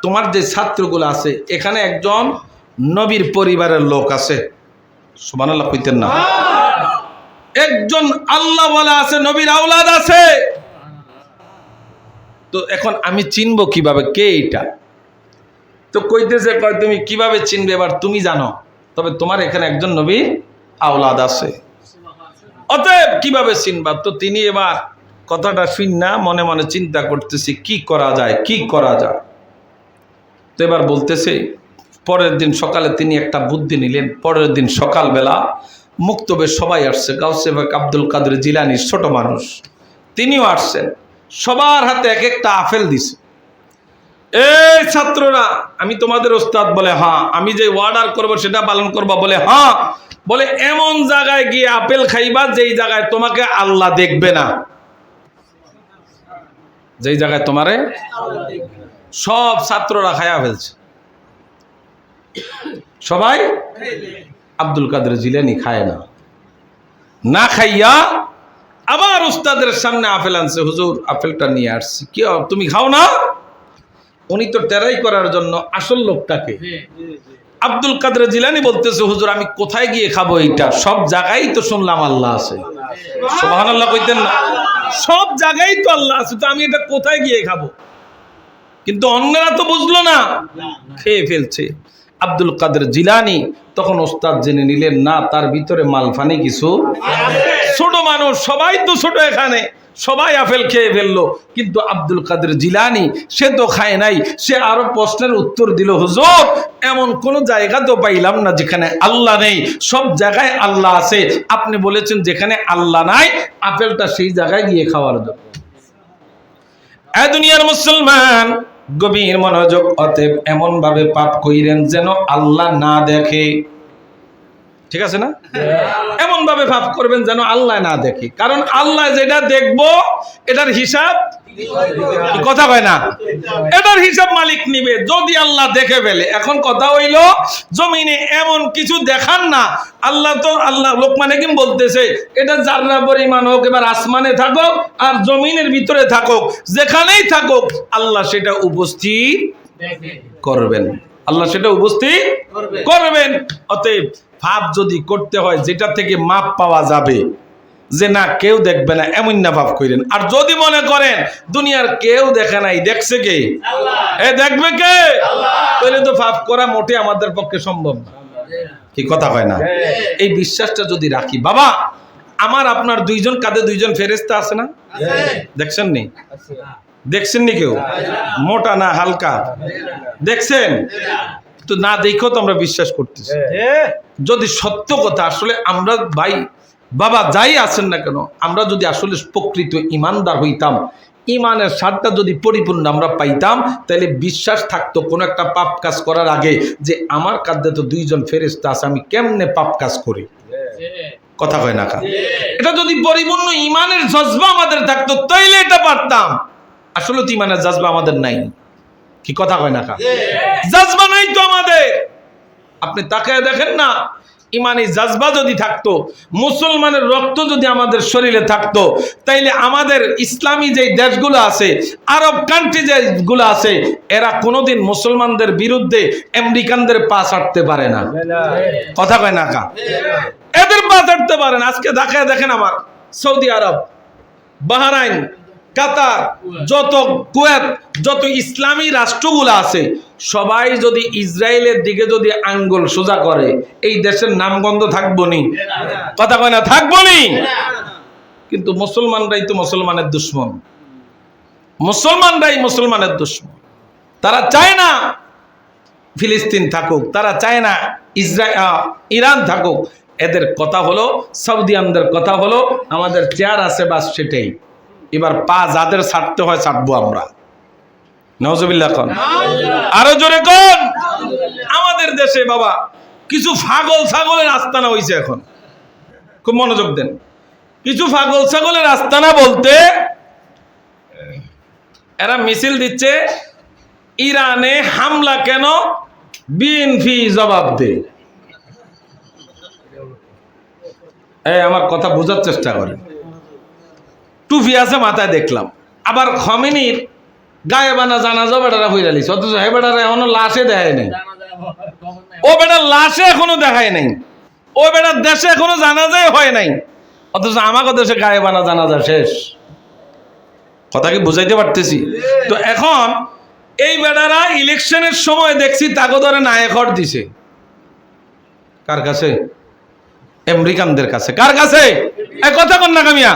তোমার যে ছাত্রগুলো আছে, এখানে একজন নবীর পরিবারের লোক আছে, সুবহানাল্লাহ কইতেন না, একজন আল্লাহ ওয়ালা আছে, নবীর আওলাদ আছে, তো এখন আমি চিনবো কিভাবে কে এটা? তো কইতেছে, কয় তুমি কিভাবে চিনবে, এবার তুমি জানো, তবে তোমার এখানে একজন নবীর আওলাদ আছে, অতএব কিভাবে চিনবা? তো তিনি এবার কথাটা শুন না মনে মনে চিন্তা করতেছি কি করা যায়, কি করা যায়। তো এবার বলতেছে, পরের দিন সকালে তিনি একটা বুদ্ধি নিলেন। পরের দিন সকালবেলা মুক্তবে সবাই আসছে, গাউসে পাক আব্দুল কাদের জিলানীর ছোট মানুষ, তিনিও আসছেন, সবার হাতে এক একটা আপেল দিছে। এই ছাত্ররা, আমি তোমাদের ওস্তাদ? বলে হ্যাঁ। আমি যে অর্ডার করব সেটা পালন করবা? বলে হ্যাঁ। বলে এমন জায়গায় গিয়ে আপেল খাইবা যেই জায়গায় তোমাকে আল্লাহ দেখবে না, যেই জায়গায় তোমারে। সব ছাত্ররা খায়া ফেলছে, সবাই। আব্দুল কাদের জিলানী খায় না, না খাইয়া আবার উস্তাদের সামনে আপেল আনছে। হুজুর আপেলটা নিয়ে আসছি। কি তুমি খাও না? উনি তো টেরাই করার জন্য আসল লোকটাকে। আব্দুল কাদের জিলানী বলতেছে, হুজুর আমি কোথায় গিয়ে খাবো এইটা? সব জায়গায় তো শুনলাম আল্লাহ আছে। সুবহানাল্লাহ কইতেন না? সব জায়গায় তো আল্লাহ আছে, তো আমি এটা কোথায় গিয়ে খাবো? কিন্তু অন্যরা তো বুঝলো না, খেয়ে ফেলছে। আব্দুল কাদের জিলানী তখন ওস্তাদ জেনে নিলেন, না তার ভিতরে মালফানি কিছু। ছোট মানুষ, সবাই তো ছোট, এখানে সবাই আপেল খেয়ে ফেললো, কিন্তু আব্দুল কাদের জিলানী সে তো খায় নাই। সে আরো প্রশ্নের উত্তর দিল, হুজুর এমন কোন জায়গা তো পাইলাম না যেখানে আল্লাহ নেই, সব জায়গায় আল্লাহ আছে। আপনি বলেছেন যেখানে আল্লাহ নাই আপেলটা সেই জায়গায় গিয়ে খাওয়ার জন্য। এ দুনিয়ার মুসলমান, গভীর মনোযোগ। অতএব এমন ভাবে পাপ কইরেন যেন আল্লাহ না দেখে, ঠিক আছে না? এমন ভাবে পাপ করবেন যেন আল্লাহ না দেখে, কারণ আল্লাহ যেটা দেখবো এটার হিসাব, কথা কয় না, এটার হিসাব মালিক নিবে যদি আল্লাহ দেখে ফেলে। এখন কথা হইল, জমিনে এমন কিছু দেখান না। আল্লাহ তো, আল্লাহ লোকমান হাকিম বলতেছে, এটা জাররা পরিমাণ হোক, এবার আসমানে থাকুক আর জমিনের ভিতরে থাকুক, যেখানেই থাকুক আল্লাহ সেটা উপস্থিত করবেন। আল্লাহ সেটা উপস্থিত করবেন। অতএব পাপ যদি করতে হয় যেটা থেকে মাপ পাওয়া যাবে, যে না কেউ দেখবে না, এমন না পাপ করেন। আর যদি মনে করেন দুনিয়ার কেউ দেখে নাই, দেখছে কে? এ দেখবে কে? তাহলে তো পাপ করা মোটে আমাদের পক্ষে সম্ভব না, কি কথা হয় না? এই বিশ্বাসটা যদি রাখি, বাবা আমার আপনার দুইজন কাঁধে দুইজন ফেরেশতা আছে না? দেখছেন নি? দেখছেন নি? কেউ মোটা না হালকা? দেখছেন তো? না দেখো তো আমরা বিশ্বাস করতেছি। যদি সত্য কথা, আসলে আমরা ভাই বাবা যাই আছেন না কেন, আমরা যদি আসলে প্রকৃত ইমানদার হইতাম, ইমানের স্বাদটা যদি পরিপূর্ণ আমরা পাইতাম, তাহলে বিশ্বাস থাকতো কোনো একটা পাপ কাজ করার আগে যে আমার কাঁধে তো দুইজন ফেরেশতা আছে, আমি কেমনে পাপ কাজ করি, কথা কয় না? এটা যদি পরিপূর্ণ ইমানের জজবা আমাদের থাকতো তাইলে এটা পারতাম। আসলে তো ইমানের জজবা আমাদের নাই, কি কথা কয় না? জজবা নাই তো আমাদের। আপনি তাকায় দেখেন না, ইমানি জজবা যদি থাকতো, মুসলমানের রক্ত যদি আমাদের শরীরে থাকতো, তাইলে আমাদের ইসলামী যে দেশগুলো আছে, আরব কান্ট্রি যেগুলো আছে, এরা কোনোদিন মুসলমানদের বিরুদ্ধে আমেরিকানদের পা ছাড়তে পারে না, কথা কয় না? এদের পা ছাড়তে পারে না। আজকে তাকায় দেখেন, আমার সৌদি আরব, বাহরাইন, কাতার, যত কুয়েত, যত ইসলামী রাষ্ট্রগুলো আছে, সবাই যদি ইসরায়েলের দিকে যদি আঙ্গুল সোজা করে, এই দেশের নামগন্ধ থাকবো নি, কথা কয় না? থাকবো নি। কিন্তু মুসলমানরাই তো মুসলমানের দুশ্মন, মুসলমানরাই মুসলমানের দুশ্মন। তারা চায় না ফিলিস্তিন থাকুক, তারা চায় না ইরান থাকুক। এদের কথা হলো, সৌদিয়ানদের কথা হলো, আমাদের চেয়ার আছে বাস সেটাই। এবার পা যাদের ছাড়তে হয় ছাড়বো আমরা, নাউজুবিল্লাহ কোন, আরো জোরে কোন। আমাদের দেশে বাবা কিছু পাগল ছাগলের আস্তানা হইছে, এখন খুব মনোযোগ দেন। কিছু পাগল ছাগলের আস্তানা বলতে এরা মিছিল দিচ্ছে, ইরানে হামলা কেন, বিএনপি জবাব দে। এই আমার কথা বোঝার চেষ্টা করেন। টুপি আছে মাথায় দেখলাম, আবার খমেনির গায়ে বানা জানাজা বেটারা হইয়া লিছে, অথচ হে বেটারা এখনো লাশে দেখায় নাই। ও বেটার লাশে এখনো দেখায় নাই, ও বেটার দেশে এখনো জানাজাই হয় নাই, অথচ আমাকে দেশে গায়ে বানা জানাজা শেষ। কথা কি বুঝাইতে পারতেছি? তো এখন এই বেটারা ইলেকশনের সময় দেখছি তাকে ধরে নায়কর দিছে, কার কাছে? আমেরিকানদের কাছে। কার কাছে? এক কথা কন না কামিয়া,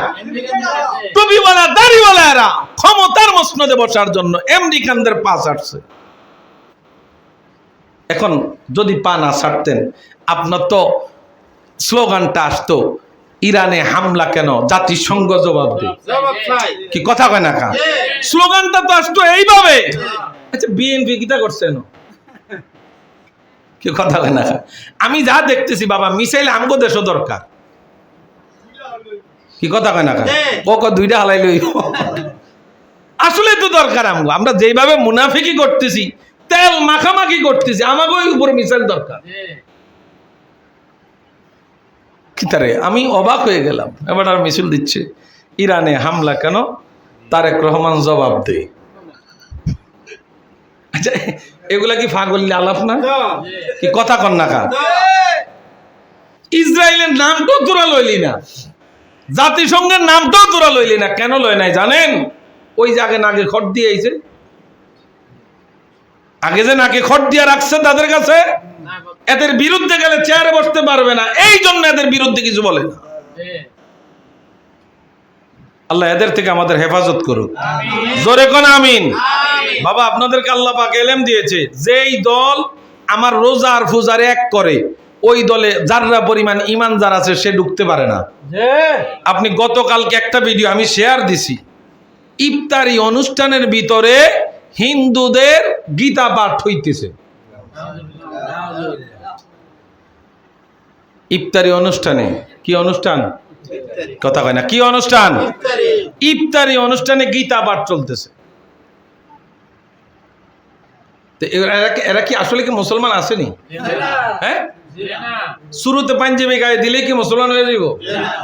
টুপিওয়ালা দাড়িওয়ালা এরা ক্ষমতার মসনদে বসার জন্য আমেরিকানদের পা ছাড়ছে। এখন যদি পা না ছাড়তেন, আপনার তো স্লোগানটা আসতো, ইরানে হামলা কেন? জাতিসংঘ জবাব দেয়। কি কথা কয় না কা? স্লোগানটা তো আসতো এইভাবে। আচ্ছা বিএনপি কিটা করছে না? কি কথা কয় না কা? আমি যা দেখতেছি বাবা, মিসাইল আমগো দেশও দরকার। কি কথা কয় না কা? ক দুইটা হালাই লই। আসলে তো দরকার আমগো। আমরা যেইভাবে মুনাফিকি করতেছি, তেল মাখামাখি করতেছি, আমাগো উপরে মিসাইল দরকার। কিতারে আমি অবাক হয়ে গেলাম। এবার আর মিছিল দিচ্ছে ইরানে হামলা কেন? তারেক রহমান জবাব দেয়। আচ্ছা এগুলা কি ফাগলি আলাপ না? কি কথা কন না কা? ইসরায়েলের নামটাও তোরা লইলি না, জাতিসংঘের নামটাও তোরা লইলি না। কেন লয় নাই জানেন? ওই যে আগে নাকে খড় দিয়ে আইছে, আগে যে নাকে খড় দিয়ে রাখছে তাদের কাছে, এদের বিরুদ্ধে গেলে চেয়ারে বসতে পারবে না, এই জন্য এদের বিরুদ্ধে কিছু বলে না। আল্লাহ এদের থেকে আমাদের হেফাজত করুক, জোরে কোন আমিন। বাবা আপনাদেরকে আল্লাহ পাক ইলম দিয়েছে, যেই দল আমার রোজা আর ফুজার এক করে, ওই দলে যাররা পরিমাণ ঈমান যার আছে সে ঢুকতে পারে না। আপনি গতকালকে একটা ভিডিও আমি শেয়ার দিছি, ইফতারি অনুষ্ঠানের ভিতরে হিন্দুদের গীতা পাঠ হইতেছে। ইফতারি অনুষ্ঠানে, কি অনুষ্ঠান? কথা কয় না, কি অনুষ্ঠান? ইফতারি অনুষ্ঠানে গীতা পাঠ চলতেছে। এরা কি আসলে কি মুসলমান আসেনি? হ্যাঁ, শুরুতে পাঞ্জাবি গায়ে দিলে কি মুসলমান হয়ে যাইব?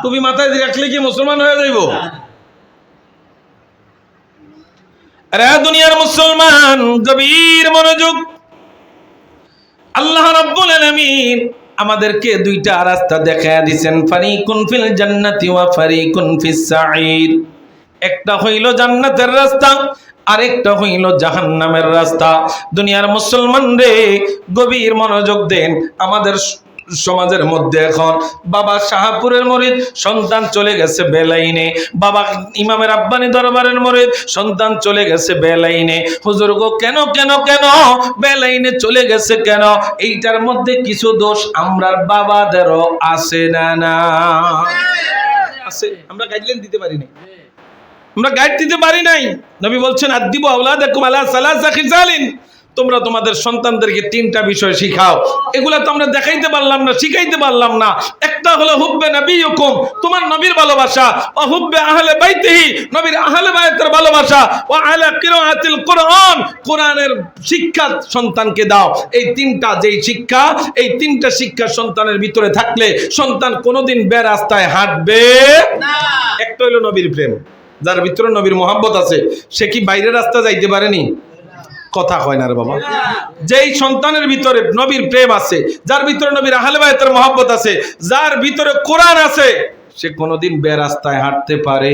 টুপি মাথায় দিয়ে রাখলে কি মুসলমান হয়ে যাইব? আরে দুনিয়ার মুসলমান, গভীর মনোযোগ। আল্লাহ রাব্বুল আলামিন আমাদেরকে দুইটা রাস্তা দেখায়া দিবেন, ফারিকুন ফিল জান্নাতি ওয়া ফারিকুন ফিস সাঈর। একটা হইল জান্নাতের রাস্তা, আরেকটা হইল জাহান্নামের রাস্তা। দুনিয়ার মুসলমান রে গভীর মনোযোগ দেন। আমাদের সমাজের মধ্যে এখন বাবা শাহপুরের মরিদ, সন্তান চলে গেছে বেলাইনে। বাবা ইমামের আব্বানি দরবারের মরিদ, সন্তান চলে গেছে বেলাইনে। হুজুর গো কেন কেন কেন বেলাইনে চলে গেছে কেন? এইটার মধ্যে কিছু দোষ আমরার বাবাদেরও আছে না? না আছে। আমরা গাইডলাইন দিতে পারি নাই, আমরা গাইড দিতে পারি নাই। নবী বলছেন আদিবু আওলাদাকুম আলা সালাসা খিসালিন, তোমরা তোমাদের সন্তানদেরকে তিনটা বিষয় শিখাও। এগুলা তো আমরা দেখাইতে পারলাম না, শিখাইতে পারলাম না। একটা হলো হুব্বে নবিয়ুকুম, তোমার নবীর ভালোবাসা, ও হুব্বে আহলে বাইতিহি, নবীর আহলে বাইতের ভালোবাসা, ও আলা কিরাআতিল কুরআন, কোরআনের শিক্ষা সন্তানকে দাও। এই তিনটা যেই শিক্ষা, এই তিনটা শিক্ষা সন্তানের ভিতরে থাকলে সন্তান কোনোদিন বেরাস্তায় হাঁটবে না। একটা হলো নবীর প্রেম, যার ভিতরে নবীর মহব্বত আছে সে কি বাইরের রাস্তা যাইতে পারেনি? কথা কয় না রে বাবা। যেই সন্তানের ভিতরে নবীর প্রেম আছে, যার ভিতরে নবীর আহলে বায়তের মহব্বত আছে, যার ভিতরে কোরআন আছে, সে কোনোদিন বেরাস্তায় হাঁটতে পারে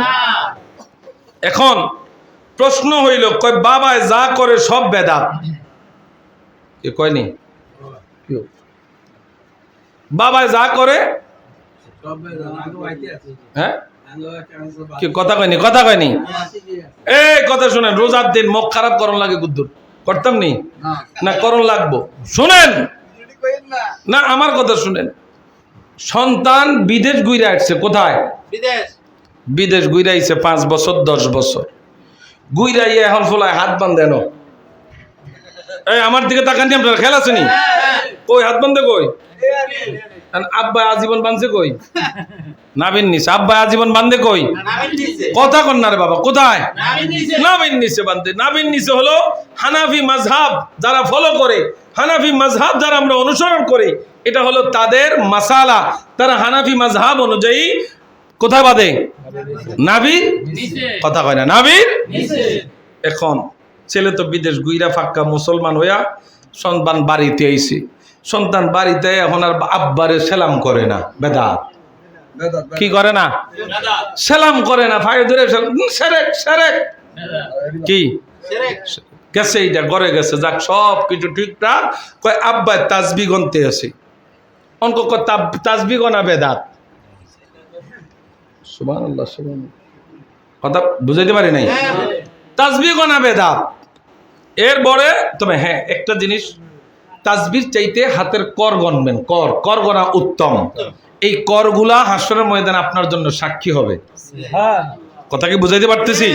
না। এখন প্রশ্ন হইল, কয় বাবায় যা করে সব বেদাত। কে কয়নি? বাবায় যা করে হ্যাঁ, কি কথা কয়নি? কথা কয়নি? এই কথা শুনেন, রোজার দিন মুখ খারাপ করন লাগে গুদ্দুর করতাম নি না, করন লাগবো। শুনেন না, আমার কথা শুনেন। সন্তান বিদেশ ঘুরে আসছে। কোথায়? বিদেশ ঘুরে আইছে 5 বছর 10 বছর ঘুরাইয়া এখন ফলায় হাত বান্ধেন। এই আমার দিকে তাকান, আপনার খেয়াল আছে নি? কই হাত বান্ধে? কই আব্বা আজীবন বাঁধছে? কই নাবিন নিছে? আব্বা আজীবন বান্ধে? কই কথা কন না রে বাবা। কোথায়? নাবিন নিছে বান্ধে। নাবিন নিছে হলো হানাফি মাযহাব যারা ফলো করে, হানাফি মাযহাব যারা আমরা অনুসরণ করি, এটা হলো তাদের মাসালা। তারা হানাফি মাযহাব অনুযায়ী কোথায় বাঁধে? নাবির নিচে। কথা কয় না, নাবির নিচে। এখন ছেলে তো বিদেশ গুইরা ফাক্কা মুসলমান হইয়া সন্তান বাড়িতে আইছে। সন্তান বাড়িতে এখন আর আব্বারে সালাম করে না, বেদাত। কি করে না? সালাম করে না, ফায়ে ধরে সেরেক সেরেক কি গেছে, এইটা ঘরে গেছে, যাক সব কিছু ঠিকঠাক। কয় আব্বা তাসবি গনতে আছে, অঙ্ক তাসবি গনা বেদাত। সুবহানাল্লাহ, সুবহানাল্লাহ। কথা বুঝাইতে পারি নাই? তাসবি গনা বেদাত। এরপরে তবে হ্যাঁ একটা জিনিস, তাসবির চাইতে হাতের কর গণবেন, কর গণা উত্তম। এই করগুলা হাসরের ময়দানে আপনার জন্য সাক্ষী হবে। কথা কি বুঝাইতে পারতেছি?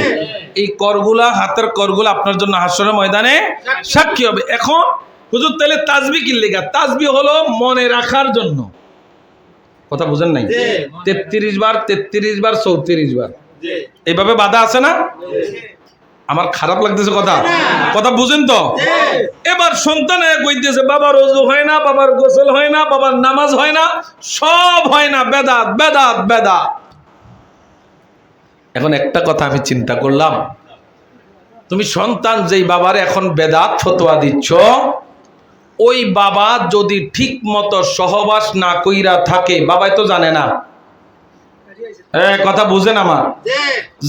এই করগুলা, হাতের করগুলা আপনার জন্য হাসরের ময়দানে সাক্ষী হবে। এখন হুজুর তাহলে তাসবিহ কি লেগা? তাসবিহ হলো মনে রাখার জন্য। কথা বুঝেন নাই? 33 বার 34 বার এইভাবে বাধা আছে না? আমার খারাপ লাগতেছে কথা, কথা বুঝেন তো? এবার সন্তান কইতেছে বাবার ওযু হয় না, বাবার গোসল হয় না, বাবার নামাজ হয় না, সব হয় না, বেদাত বেদাত বেদাত। এখন একটা কথা আমি চিন্তা করলাম, তুমি সন্তান যেই বাবার এখন বেদাত ফতোয়া দিচ্ছ, ওই বাবা যদি ঠিক মতো সহবাস না কইরা থাকে, বাবাই তো জানে না। কথা বুঝেন আমার?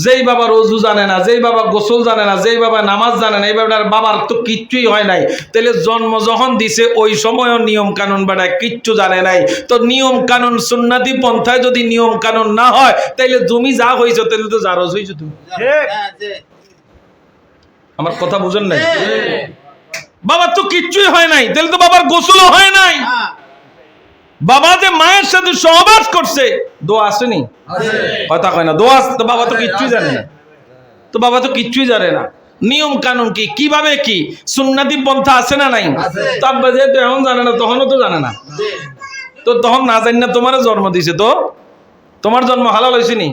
যেই বাবার ওযু জানে না, যেই বাবা গোসল জানে না, যেই বাবা নামাজ জানে না, এই বাবার তো কিচ্ছুই হয় নাই। তাহলে জন্ম যখন দিছে ওই সময়ও নিয়ম কানুন বেড়ায় কিচ্ছু জানে নাই। তো নিয়ম কানুন সুন্নাতি পন্থায় যদি নিয়ম কানুন না হয়, তাইলে তুমি যা হয়েছ তাহলে তো জারজ হয়েছো তুমি। আমার কথা বুঝেন নাই? বাবার তো কিচ্ছুই হয় নাই, তাহলে তো বাবার গোসলও হয় নাই। বাবা যে মায়ের সাথে সহবাস করছে, দোয়া আসেনি? কথা কয় না, দোয়া তো বাবা তো কিচ্ছুই জানে না। তো বাবা তো কিচ্ছুই জানে না নিয়ম কানুন কি, কিভাবে কি, সুন্নাতি পন্থা আছে না নাই? তো আব্বা যেহেতু এখন জানে না, তখনও তো জানে না। তো তখন না জানি না তোমার জন্ম দিছে, তো তোমার জন্ম হালাল হয়েছে নি?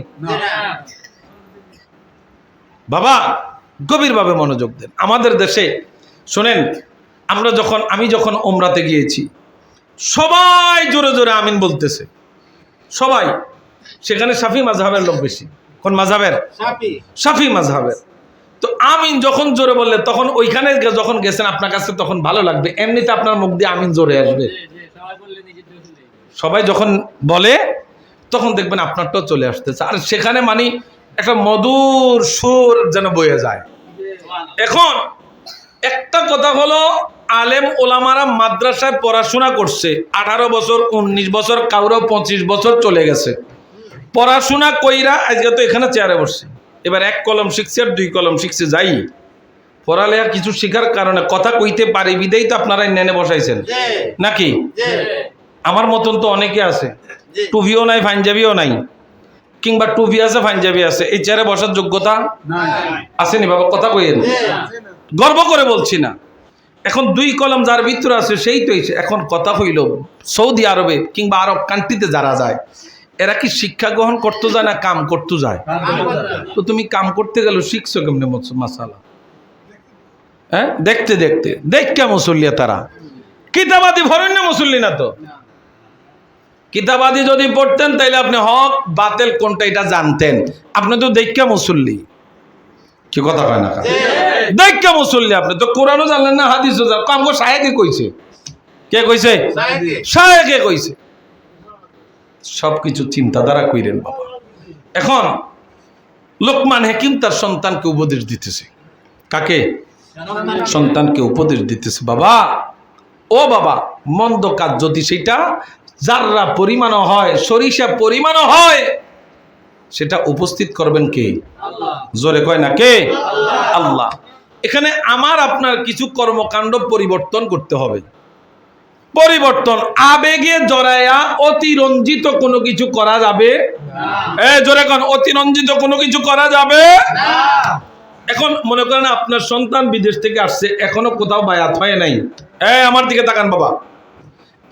বাবা গভীরভাবে মনোযোগ দেন। আমাদের দেশে শোনেন, আমি যখন উমরাতে গিয়েছি, সবাই জোরে জোরে আমিন বলতেছে, সবাই। সেখানে শাফি মাযহাবের লোক বেশি। কোন মাযহাবের? শাফি মাযহাবের। তো আমিন যখন জোরে বললে, তখন ওইখানে যখন গেছেন আপনার কাছে তখন ভালো লাগবে, এমনিতে আপনার মুখ দিয়ে আমিন জোরে আসবে। সবাই যখন বলে তখন দেখবেন আপনারটাও চলে আসতেছে, আর সেখানে মানে একটা মধুর সুর যেন বয়ে যায়। এখন একটা কথা হলো, আলেম ওলামারা মাদ্রাসায় পড়াশোনা করছে 18 বছর, 19 বছর, কাউরা 25 বছর চলে গেছে পড়াশোনা কইরা, আজকে তো এখানে চেয়ারে বসছে। এবার 1 কলম শিখছে আর 2 কলম শিখছে, যাই পড়ালেখা কিছু শিখার কারণে কথা কইতে পারি বিদেই তো আপনারা নেনে বসাইছেন নাকি? আমার মতন তো অনেকে আছে, টুপিও নাই, পাঞ্জাবিও নাই, কিংবা টুপি আছে পাঞ্জাবি আছে, এই চেয়ারে বসার যোগ্যতা আসেনি। বাবা কথা কইেন, গর্ব করে বলছি না। এখন 2 কলম যার ভিতরে আছে সেই তো। এখন কথা হইল, সৌদি আরবে কিংবা আরব কান্ট্রিতে যারা যায়, এরা কি শিক্ষা গ্রহণ করতে যায় না কাম করতে যায়? তো তুমি কাম করতে গেল শিখছো কেমনে মাসালা? হ্যাঁ, দেখতে দেখতে দেখা মুসল্লিয়া তারা কিতাবাদি ভরেন না, মুসল্লি না তো। কিতাবাদি যদি পড়তেন তাইলে আপনি হক বাতিল কোনটা এটা জানতেন। আপনি তো দেখা মুসল্লি, কি কথা কয় না? দেখা মুসল্লি। আপনি তো কোরআনও জানলেন না, হাদিসও জানলেন। আমগো শায়েখে কইছে। কে কইছে? শায়েখে কইছে। সবকিছু চিন্তাধারা কইরেন বাবা। এখন লোকমান হাকিম তার সন্তানকে উপদেশ দিতেছে। কাকে? সন্তানকে উপদেশ দিতেছে, বাবা ও বাবা, মন্দ কাজ যদি সেটা যাররা পরিমাণও হয়, সরিষা পরিমাণও হয়, সেটা উপস্থিত করবেন কে? জোরে কয় না কে? আল্লাহ। এখানে আমার আপনার কিছু কর্মকাণ্ড পরিবর্তন করতে হবে। পরিবর্তন, আবেগে জড়ায়া অতিরঞ্জিত কোনো কিছু করা যাবে না। জোরে কোন, অতিরঞ্জিত কোনো কিছু করা যাবে না। এখন মনে করেন আপনার সন্তান বিদেশ থেকে আসছে, এখনো কোথাও বায়াত হয় নাই। আমার দিকে তাকান বাবা।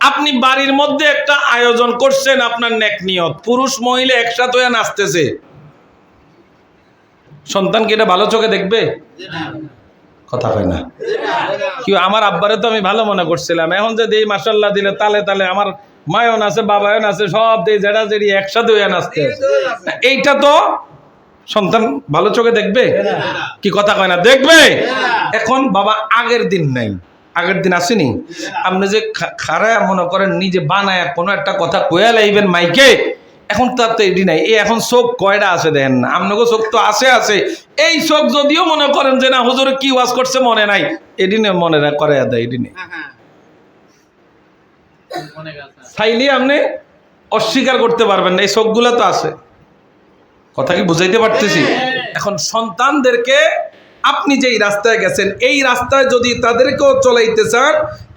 আপনি বাড়ির মধ্যে একটা আয়োজন করছেন, আপনার নেক নিয়ত, পুরুষ মহিলা একসাথে হয়ে নাচতেছে, সন্তান কি এটা ভালো চোখে দেখবে? কথা হয় না কি? আমার আব্বারে তো আমি ভালো মনে করছিলাম, এখন যে দেই মাশাআল্লাহ দিলে তালে তালে, আমার মায়ও নাচে বাবাও নাচে, সব দেই জেড়া জেড়ি একসাথে হয়ে নাচতে, এইটা তো সন্তান ভালো চোখে দেখবে? কি কথা কয় না? দেখবে। এখন বাবা আগের দিন নাই, আগের দিন আসেনি। আপনি যে খারাপ মনে করেন নিজে বানায় কোনো একটা কথা কয়া লাইবেন মাইকে, এখন তার তো এডি নাই। এখন চোখ কয়টা আছে দেখেন না? আপনাকে চোখ তো আছে আছে। এই চোখ যদিও মনে করেন যে না হুজুরে কি ওয়াজ করছে মনে নাই, এদিনে মনে করে দেয়, এদিনে চাইলে আপনি অস্বীকার করতে পারবেন না, এই চোখগুলো তো আছে। কথা কি বুঝাইতে পারতেছি? এখন সন্তানদেরকে আপনি যেই রাস্তায় গেছেন, এই রাস্তায় যদি তাদেরকেও চলাইতে চান,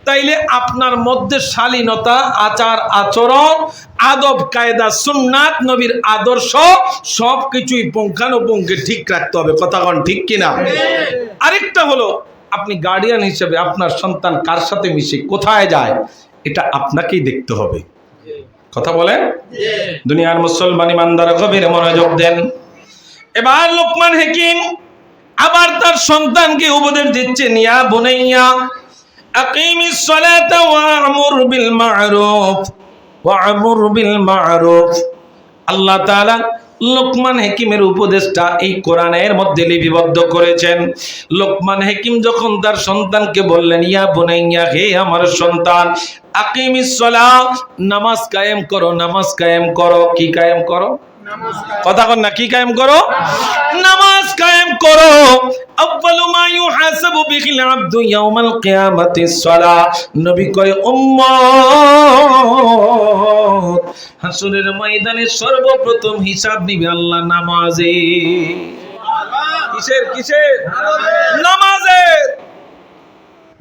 তাইলে আপনার মধ্যে শালীনতা, আচার আচরণ, আদব কায়দা, সুন্নাত, নবীর আদর্শ সবকিছুই পুঙ্খানুপুঙ্খে ঠিক রাখতে হবে। কথা কোন ঠিক কিনা? আরেকটা হলো, আপনি গার্ডিয়ান হিসেবে আপনার সন্তান কার সাথে মিশে, কোথায় যায়, এটা আপনাকেই দেখতে হবে। কথা বলেন? দুনিয়ার মুসলমান ইমানদার গভীর মনোযোগ দেন। এবার লোকমান হাকিম আবার তার সন্তানকে উপদেশ দিচ্ছেন, ইয়া বুনাইয়া আকিমিস সালাতা ওয়া'মুর বিল মা'রুফ ওয়া'মুর বিল মা'রুফ। আল্লাহ তাআলা লোকমান হাকিমের উপদেশটা এই কোরআনের মধ্যে লিপিবদ্ধ করেছেন। লোকমান হাকিম যখন তার সন্তানকে বললেন, ইয়া বুনাইয়া, হে আমার সন্তান, আকিমিস সালাত, নামাজ কায়েম করো, নামাজ কায়েম করো। কি কায়েম করো? কথা কন না, কি কায়েম করো? নামাজ কায়েম করো। আউয়ালু মা ইউহাসাবু বিহিল আবদু ইয়াউমাল কিয়ামাতিস সালাহ। নবী কয়, উম্মত, হাসরের ময়দানে সর্বপ্রথম হিসাব নিবে আল্লাহ নামাজে। কিসের? কিসের? নামাজের।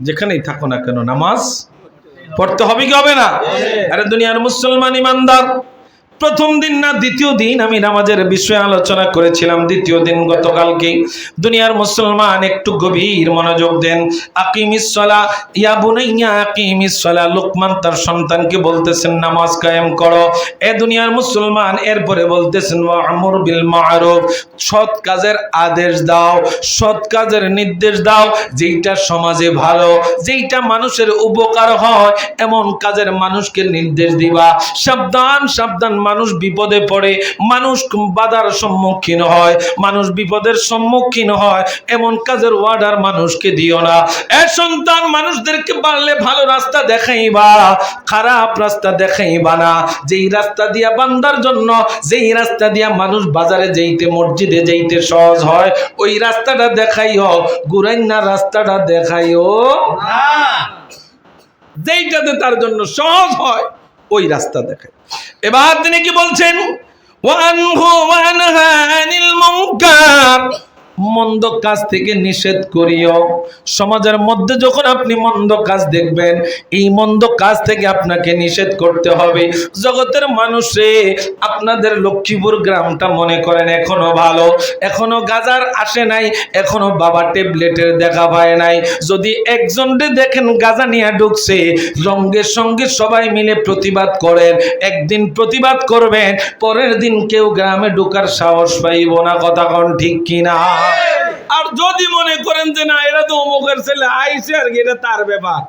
যেখানেই থাকো না কেন নামাজ পড়তে হবে কি হবে না? আরে দুনিয়ার মুসলমান ইমানদার, প্রথম দিন না দ্বিতীয় দিন আমি নামাজের বিষয়ে আলোচনা করেছিলাম, দ্বিতীয় দিন গতকালকে। দুনিয়ার মুসলমান একটু গভীর মনোযোগ দেন। আকিমিস সালাহ, ইয়া বুনাইয়া আকিমিস সালাহ। লোকমান তার সন্তানকে বলতেছেন নামাজ কায়েম করো। এ দুনিয়ার মুসলমান, এরপরে বলতেছেন ওয়া'মুর বিল মা'রুফ, সৎ কাজের আদেশ দাও, সৎ কাজের নির্দেশ দাও, যেইটা সমাজে ভালো, যেইটা মানুষের উপকার হয় এমন কাজের মানুষকে নির্দেশ দিবা। সাবধান সাবধান, মানুষ বিপদে পড়ে, মানুষ বাধার সম্মুখীন হয়, মানুষ বিপদের সম্মুখীন হয়, এমন কাজের অর্ডার মানুষকে দিও না। এ সন্তান, মানুষদেরকে পারলে ভালো রাস্তা দেখাইবা, খারাপ রাস্তা দেখাইবা না। যেই রাস্তা দিয়া বান্দার জন্য, যেই রাস্তা দিয়া মানুষ বাজারে যাইতে, মসজিদে যাইতে সহজ হয়, ওই রাস্তাটা দেখাইও, গুরাইন্না রাস্তাটা দেখাইও না। যেইটাতে তার জন্য সহজ হয় ওই রাস্তা দেখায়। এবার তিনি কি বলছেন? ওয়ানহু ওয়ানহা আনিল মুনকার, মন্দ কাজ থেকে নিষেধ করিও। সমাজের মধ্যে যখন আপনি মন্দ কাজ দেখবেন, এই মন্দ কাজ থেকে আপনাকে নিষেধ করতে হবে। জগতের মানুষে, আপনাদের লক্ষ্মীপুর গ্রামটা মনে করেন এখনো ভালো, এখনো গাজার আসে নাই, এখনো বাবা ট্যাবলেটের দেখা পায় নাই। যদি একজনকে দেখেন গাজা নিয়ে ঢুকছে, সঙ্গে সঙ্গে সবাই মিলে প্রতিবাদ করেন। একদিন প্রতিবাদ করবেন, পরের দিন কেউ গ্রামে ঢোকার সাহস পাইব না। কথা কোন ঠিক কিনা? আর যদি মনে করেন যে না, এরা তো অমুকের ছেলে আইছে আর এটা তার ব্যাপার,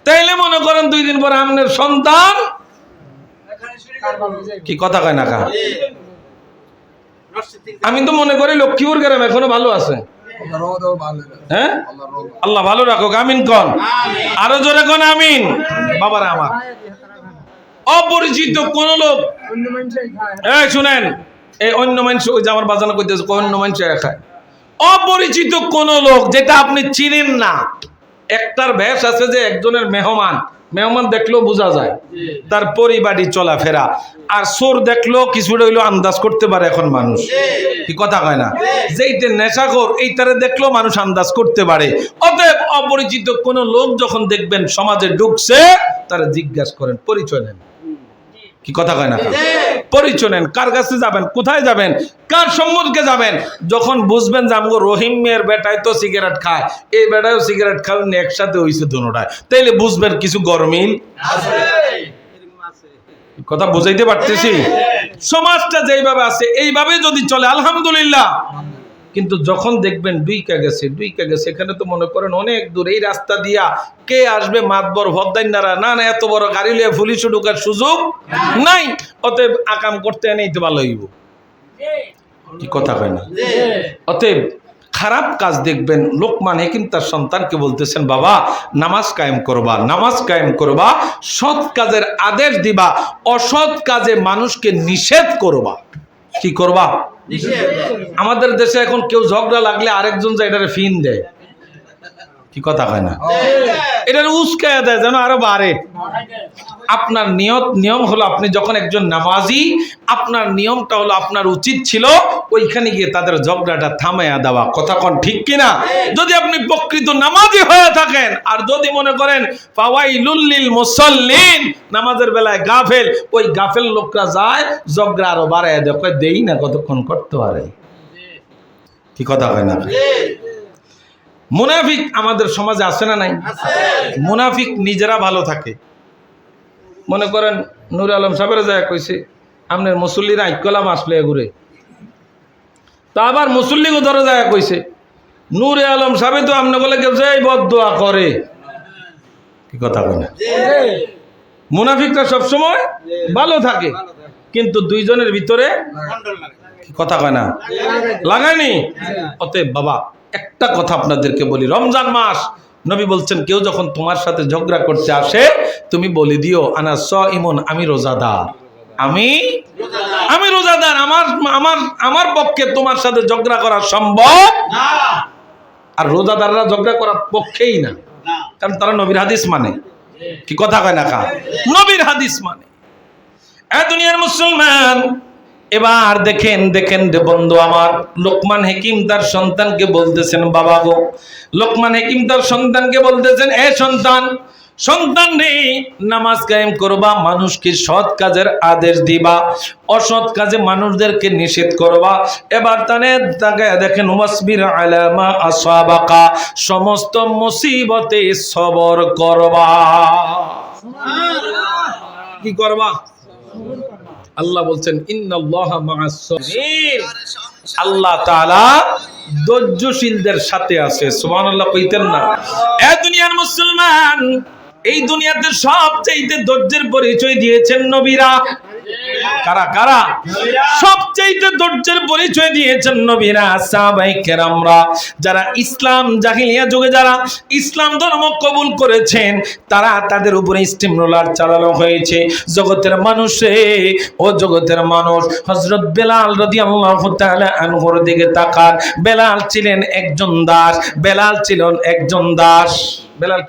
তাইলে মনে করেন 2 দিন পর আপনার সন্তান কি কথা কয় না কা। আমি তো মনে করি লক্ষ্মীপুর গ্রাম এখনো ভালো আছে। হ্যাঁ, আল্লাহ ভালো রাখুক। আমিন কন, আরো জোরে কন আমিন। বাবারা আমার, অপরিচিত কোন লোক, এই শুনেন, এই অন্য মানুষ, ওই যে আমার বাজানো করতেছে, অন্য মানুষ খায়। অপরিচিত কোন লোক যেটা আপনি চিনেন না, একটার ভেষ আছে যে একজনের মেহমান, মেহমান দেখলেও বোঝা যায় তার পরিবারই চলাফেরা। আর চোর দেখলেও কিছুটা হইলেও আন্দাজ করতে পারে এখন মানুষ, কি কথা কয় না? যেইটা নেশাখোর, এইটারে দেখলেও মানুষ আন্দাজ করতে পারে। অতএব অপরিচিত কোন লোক যখন দেখবেন সমাজে ঢুকছে, তারা জিজ্ঞাসা করেন, পরিচয় নেন। কি কথা কয় না? পরিচয় নেন। কার কাছে যাবেন, কোথায় যাবেন, কার সম্মুখে যাবেন। যখন বুঝবেন যে আমগো রহিম মেয়ের বেটায় তো সিগারেট খায়, এই বেটায়ও সিগারেট খাবেন, একসাথে হইছে দুটোটায়, তাইলে বুঝবেন কিছু গরমিল আছে। কথা বুঝাইতে পারতেছি? সমাজটা যেইভাবে আছে এইভাবে যদি চলে আলহামদুলিল্লাহ। কিন্তু যখন দেখবেন ডুইকা গেছে, এখানে তো মনে করেন অনেক দূর, এই রাস্তা দিয়া কে আসবে, মাতবর ভদ্দাইনারা, না না এত বড় গাড়ি লিয়ে পুলিশে ঢোকার সুযোগ নাই। অতএব আকাম করতে এনেই তো ভালো হইব। কি কথা কয় না? অতএব খারাপ কাজ দেখবেন। লোকমান হাকিম তার সন্তানকে বলতেছেন, বাবা নামাজ কায়েম করবা, নামাজ কায়েম করবা, সৎ কাজের আদেশ দিবা, অসৎ কাজে মানুষকে নিষেধ করবা। কি করবা? আমাদের দেশে এখন কেউ ঝগড়া লাগলে আরেকজন যায় এটারে ফিন দেয়। কি কথা কয় না? এটার উস্কায়া দেয় যেন আরো বাড়ে। আপনার নিয়ম হলো, আপনি যখন একজন নামাজি, আপনার নিয়মটা হলো, আপনার উচিত ছিল ওইখানে গিয়ে তাদের ঝগড়াটা থামাইয়া দেওয়া। কথা কোন ঠিক কিনা? যদি আপনি প্রকৃত নামাজি হয়ে থাকেন, আর যদি মনে করেন ফাওয়াইলুল লিল মুসাল্লিন, নামাজের বেলায় গাফেল, ওই গাফেল লোকরা যায় ঝগড়া আরো বাড়াইয়া দেয়, কয় দেই না কতক্ষণ করতে পারে। কি কথা কয় না? মুনাফিক আমাদের সমাজে আছে না নাই? মুনাফিক নিজেরা ভালো থাকে। মনে করেন নূর আলম সাহেবের যায় কইছে আপনার মুসল্লিরা আইকলাম আসলে ঘুরে, তা আবার মুসল্লিগো ধরে যায় কইছে নূরে আলম সাহেব তো আপনি বলে গেছে এই বদদোয়া করে। কি কথা কয় না? মুনাফিকরা সবসময় ভালো থাকে, কিন্তু দুইজনের ভিতরে কি কথা কয় না লাগায়নি। অতএব বাবা একটা কথা আপনাদেরকে বলি, রমজান মাস, নবী বলছেন কেউ যখন তোমার সাথে ঝগড়া করতে আসে তুমি বলে দিও আনা সাইমুন, আমি রোজাদার, আমি রোজাদার, আমার পক্ষে তোমার সাথে ঝগড়া করা সম্ভব না। আর রোজাদাররা ঝগড়া করার পক্ষেই না, কারণ তারা নবীর হাদিস মানে। কি কথা কয় না? নবীর হাদিস মানে। দুনিয়ার মুসলমান, এবার দেখেন রে বন্ধু আমার, লোকমান হাকিম তার সন্তানকে বলতেছেন, বাবা গো, লোকমান হাকিম তার সন্তানকে বলতেছেন, এ সন্তান রে, নামাজ কায়েম করবা, মানুষকে সৎ কাজের আদেশ দিবা, অসৎ কাজে মানুষদেরকে নিষেধ করবা। এবার তাকে দেখেন, ওয়াসবির আলা মা আসাবাকা, সমস্ত মুসিবতে সবর করবা। কি করবা? আল্লাহ বলছেন ইন্নাল্লাহা মাআস সাবির, আল্লাহ তাআলা ধৈর্যশীলদের সাথে আছে। সুবহানাল্লাহ কইতেন না? এ দুনিয়ার মুসলমান, এই দুনিয়াতে সবচেয়ে ধৈর্যের পরিচয় দিয়েছেন নবীরা। কারা কারা? সবচেয়ে ধৈর্যের পরিচয় দিয়েছেন নবীরা, সাহাবায়ে কেরামরা, যারা ইসলাম জাহিলিয়া যুগে যারা ইসলাম ধর্ম কবুল করেছেন, তারা তাদের উপরে স্টিম রোলার চালানো হয়েছে। জগতের মানুষে, ও জগতের মানুষ, হযরত বেলাল রাদিয়াল্লাহু তাআলা আনহুর দিকে তাকান। বেলাল ছিলেন একজন দাস, বেলাল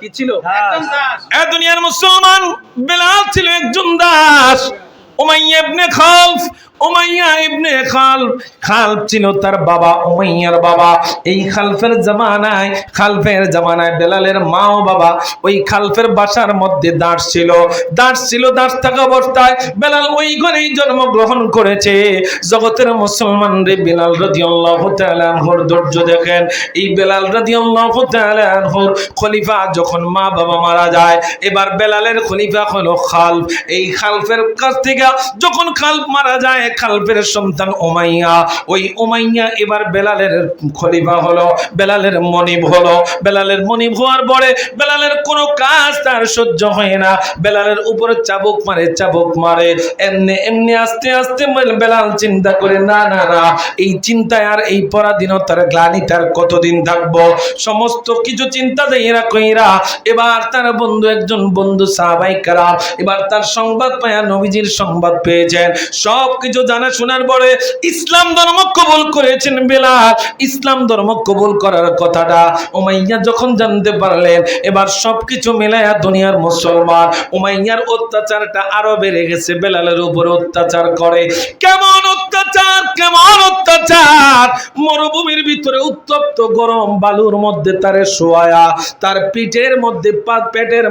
কি ছিল? একজন দাস। এ দুনিয়ার মুসলমান, বেলাল ছিল একজন দাস। উমাইয়া ইবনে খালফ ছিল তার বাবা, উমাইয়ার বাবা। এই খালফের জামানায় বেলালের মা ও বাবা ওই খালফের বাসার মধ্যে দাস ছিল। দাস থাকা অবস্থায় বেলাল ওই ঘরেই জন্মগ্রহণ করেছে। জগতের মুসলমান রে, বেলাল রাদিয়াল্লাহু তাআলা আনহুর ধৈর্য দেখেন। এই বেলাল রাদিয়াল্লাহু তাআলা আনহুর খলিফা যখন মা বাবা মারা যায়, এবার বেলালের খলিফা হলো খালফ। এই খালফের কাছ থেকে যখন খালফ মারা যায়, খালফের সন্তান উমাইয়া, ওই উমাইয়া এবার বেলালের খলিফা হলো, বেলালের মনিব হলো। বেলালের মনিব হওয়ার পরে বেলালের কোনো কাজ তার সহ্য হয় না, বেলালের উপরে চাবুক মারে। এমনি আস্তে আস্তে বেলাল চিন্তা করে, না, এই চিন্তায় আর এই পরাধীনতার গ্লানিটার কতদিন থাকবো। সমস্ত কিছু চিন্তা দেইরা কইরা এবার তার একজন বন্ধু সাহাবায়ে কেরাম এবার তার সংবাদ পায়া নবীজির সংবাদ পেয়েছেন। সব কিছু জানা শোনার পরে ইসলাম ধর্ম কবুল করেছেন বেলাল। ইসলাম ধর্ম কবুল করার কথাটা উমাইয়া যখন জানতে পারলেন, এবার সবকিছু মিলায়া দুনিয়ার মুসলমান, উমাইয়ার অত্যাচারটা আরো বেড়ে গেছে। বেলালের উপর অত্যাচার করে। কেমন অত্যাচার! মরুভূমির ভিতরে উত্তপ্ত গরম বালুর মধ্যে তারে শোয়ায়া, তার পেটের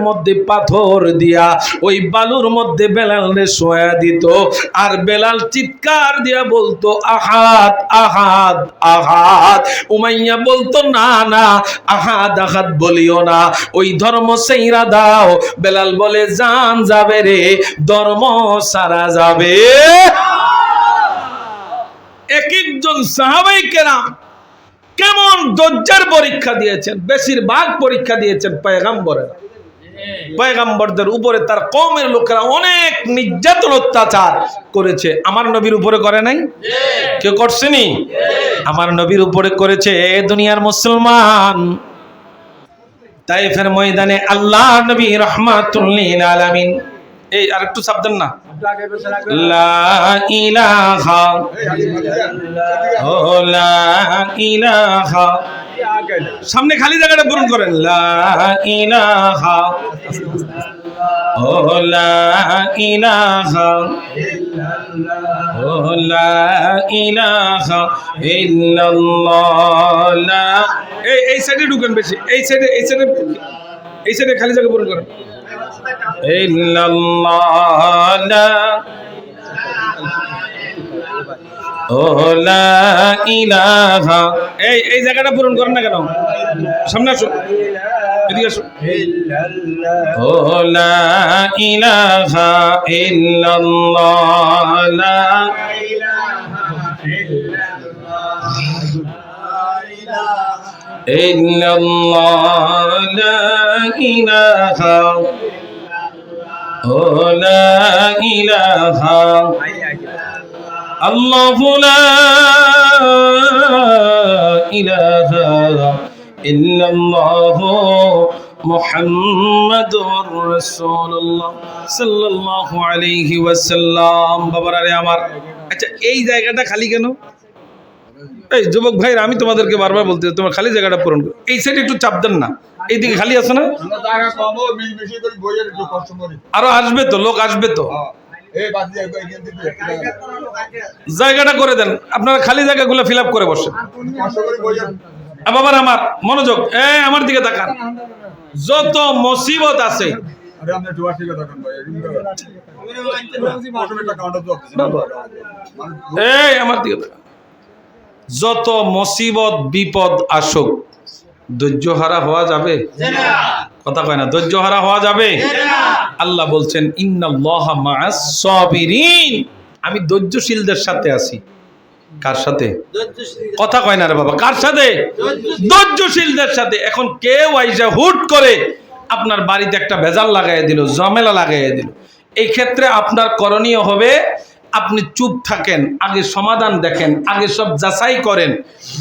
মধ্যে পাথর দিয়া ওই বালুর মধ্যে বেলালে শোয়া দিত। আর বেলাল চিৎকার দিয়া বলতো, আহাদ আহাদ আহাদ। উমাইয়া বলতো, না আহাদ আহাদ বলিও না, ওই ধর্ম ছাইরা দাও। বেলাল বলে, জান যাবে রে, ধর্ম সারা যাবে। এক একজন সাহাবায়ে কেরাম কেমন ধৈর্যের পরীক্ষা দিয়েছেন। বেশিরভাগ পরীক্ষা দিয়েছেন পয়গম্বরদের উপরে। তার কওমের লোকেরা অনেক নির্যাতন অত্যাচার করেছে। আমার নবীর উপরে করে নাই? কেউ করছেনি? আমার নবীর উপরে করেছে। দুনিয়ার মুসলমান, তাইফের ময়দানে আল্লাহ নবী রাহমাতুল লিল আলামিন, এই আরেকটু সাবধান না, লা ইলাহা ও লা ইলাহা সামনে খালি জায়গাটা পূরণ করেন লা ইলাহা ও লা ইলাহা ও লা ইলাহা ইল্লাল্লাহ লা এই সাইডে ঢুকেন বেশি এই সাইডে খালি জায়গা পূরণ করেন ইল্লাল্লাহ লা ও লা ইলাহা এই জায়গাটা পূরণ করেন না কেন সামনে আসুন এদিকে আসুন ও লা ইলাহা ইল্লাল্লাহ লা ইল্লাল্লাহ লা ইলাহা ও লা ইলাহা আল্লাহু লা ইলাহা ইল্লাল্লাহু মুহাম্মাদুর রাসূলুল্লাহ সাল্লাল্লাহু আলাইহি ওয়াসাল্লাম। বাবারে আমার, আচ্ছা এই জায়গাটা খালি কেন? এই যুবক ভাইরা, আমি তোমাদেরকে বারবার বলতে তোমার খালি জায়গাটা পূরণ করো। এই সাইডে একটু চাপ দেন না, এইদিকে খালি আছে না? আরো আসবে তো, লোক আসবে তো, জায়গাটা করে দেন। আপনারা খালি জায়গাগুলো ফিল আপ করে বসেন। বাবার আমার মনোযোগ, আমার দিকে তাকান। যত মুসিবত আছে আমার দিকে তাকান, যত মুসিবত বিপদ আসুক ধৈর্য হারা হওয়া যাবে? কথা কয় না, ধৈর্য হারা হওয়া যাবে? আল্লাহ বলছেন ইন্নাল্লাহা মাআস সাবিরিন, আমি ধৈর্যশীলদের সাথে আছি। কার সাথে? কথা কয় না রে বাবা, কার সাথে? ধৈর্যশীলদের সাথে। এখন কেউ আইসা হুট করে আপনার বাড়িতে একটা ভেজাল লাগাইয়া দিল, ঝামেলা লাগাইয়া দিল, এই ক্ষেত্রে আপনার করণীয় হবে আপনি চুপ থাকেন, আগে সমাধান দেখেন, আগে সব যাচাই করেন,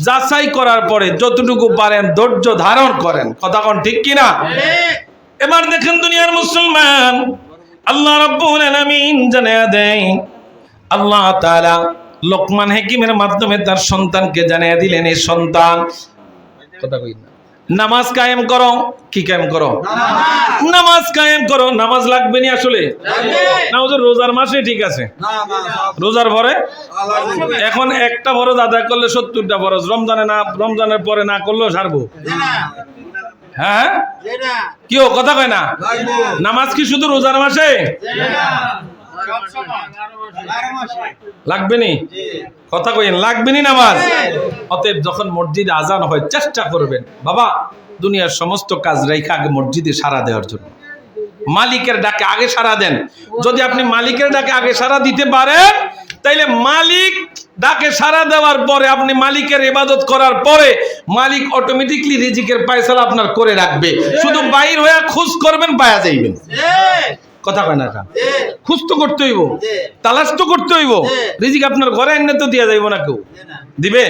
যাচাই করার পরে যতটুকু পারেন ধৈর্য ধারণ করেন। কথা কোন ঠিক কিনা? এবার দেখেন দুনিয়ার মুসলমান, আল্লাহ রাব্বুল আলামিন জানিয়ে দেয়, আল্লাহ তাআলা লোকমান হাকিমের মাধ্যমে তার সন্তানকে জানিয়ে দিলেন, এই সন্তান কথা কই না, নামাজ কায়েম করো। কি কায়েম করো? নামাজ কায়েম করো। নামাজ লাগবে নি আসলে? নামাজ রোজার মাসে ঠিক আছে, রোজার পরে এখন একটা ফরজ আদায় করলে 70টা ফরজ, রমজানে না, রমজানের পরে না করলেও সারবো। হ্যাঁ কি কথা কয় না? নামাজ কি শুধু রোজার মাসে লাগবে নি? কথা কইেন লাগবে নি নামাজ? অতএব যখন মসজিদে আজান হয় চেষ্টা করবেন বাবা দুনিয়ার সমস্ত কাজ রেখে আগে মসজিদে সাড়া দেওয়ার জন্য। মালিকের ডাকে আগে সাড়া দেন। যদি আপনি মালিকের ডাকে আগে সাড়া দিতে পারেন, তাইলে মালিক ডাকে সাড়া দেওয়ার পরে আপনি মালিকের ইবাদত করার পরে মালিক অটোমেটিকলি রিজিকের পয়সালা আপনার করে রাখবে। শুধু বাইর হয়ে খোঁজ করবেন, পায়া যাইবেন। কথা কয় না? খুঁজ তো করতে হইব, তালাশ তো করতে হইব। রিজিক আপনার ঘরে এনে তো দিয়া যাইব না, কেউ দিবে?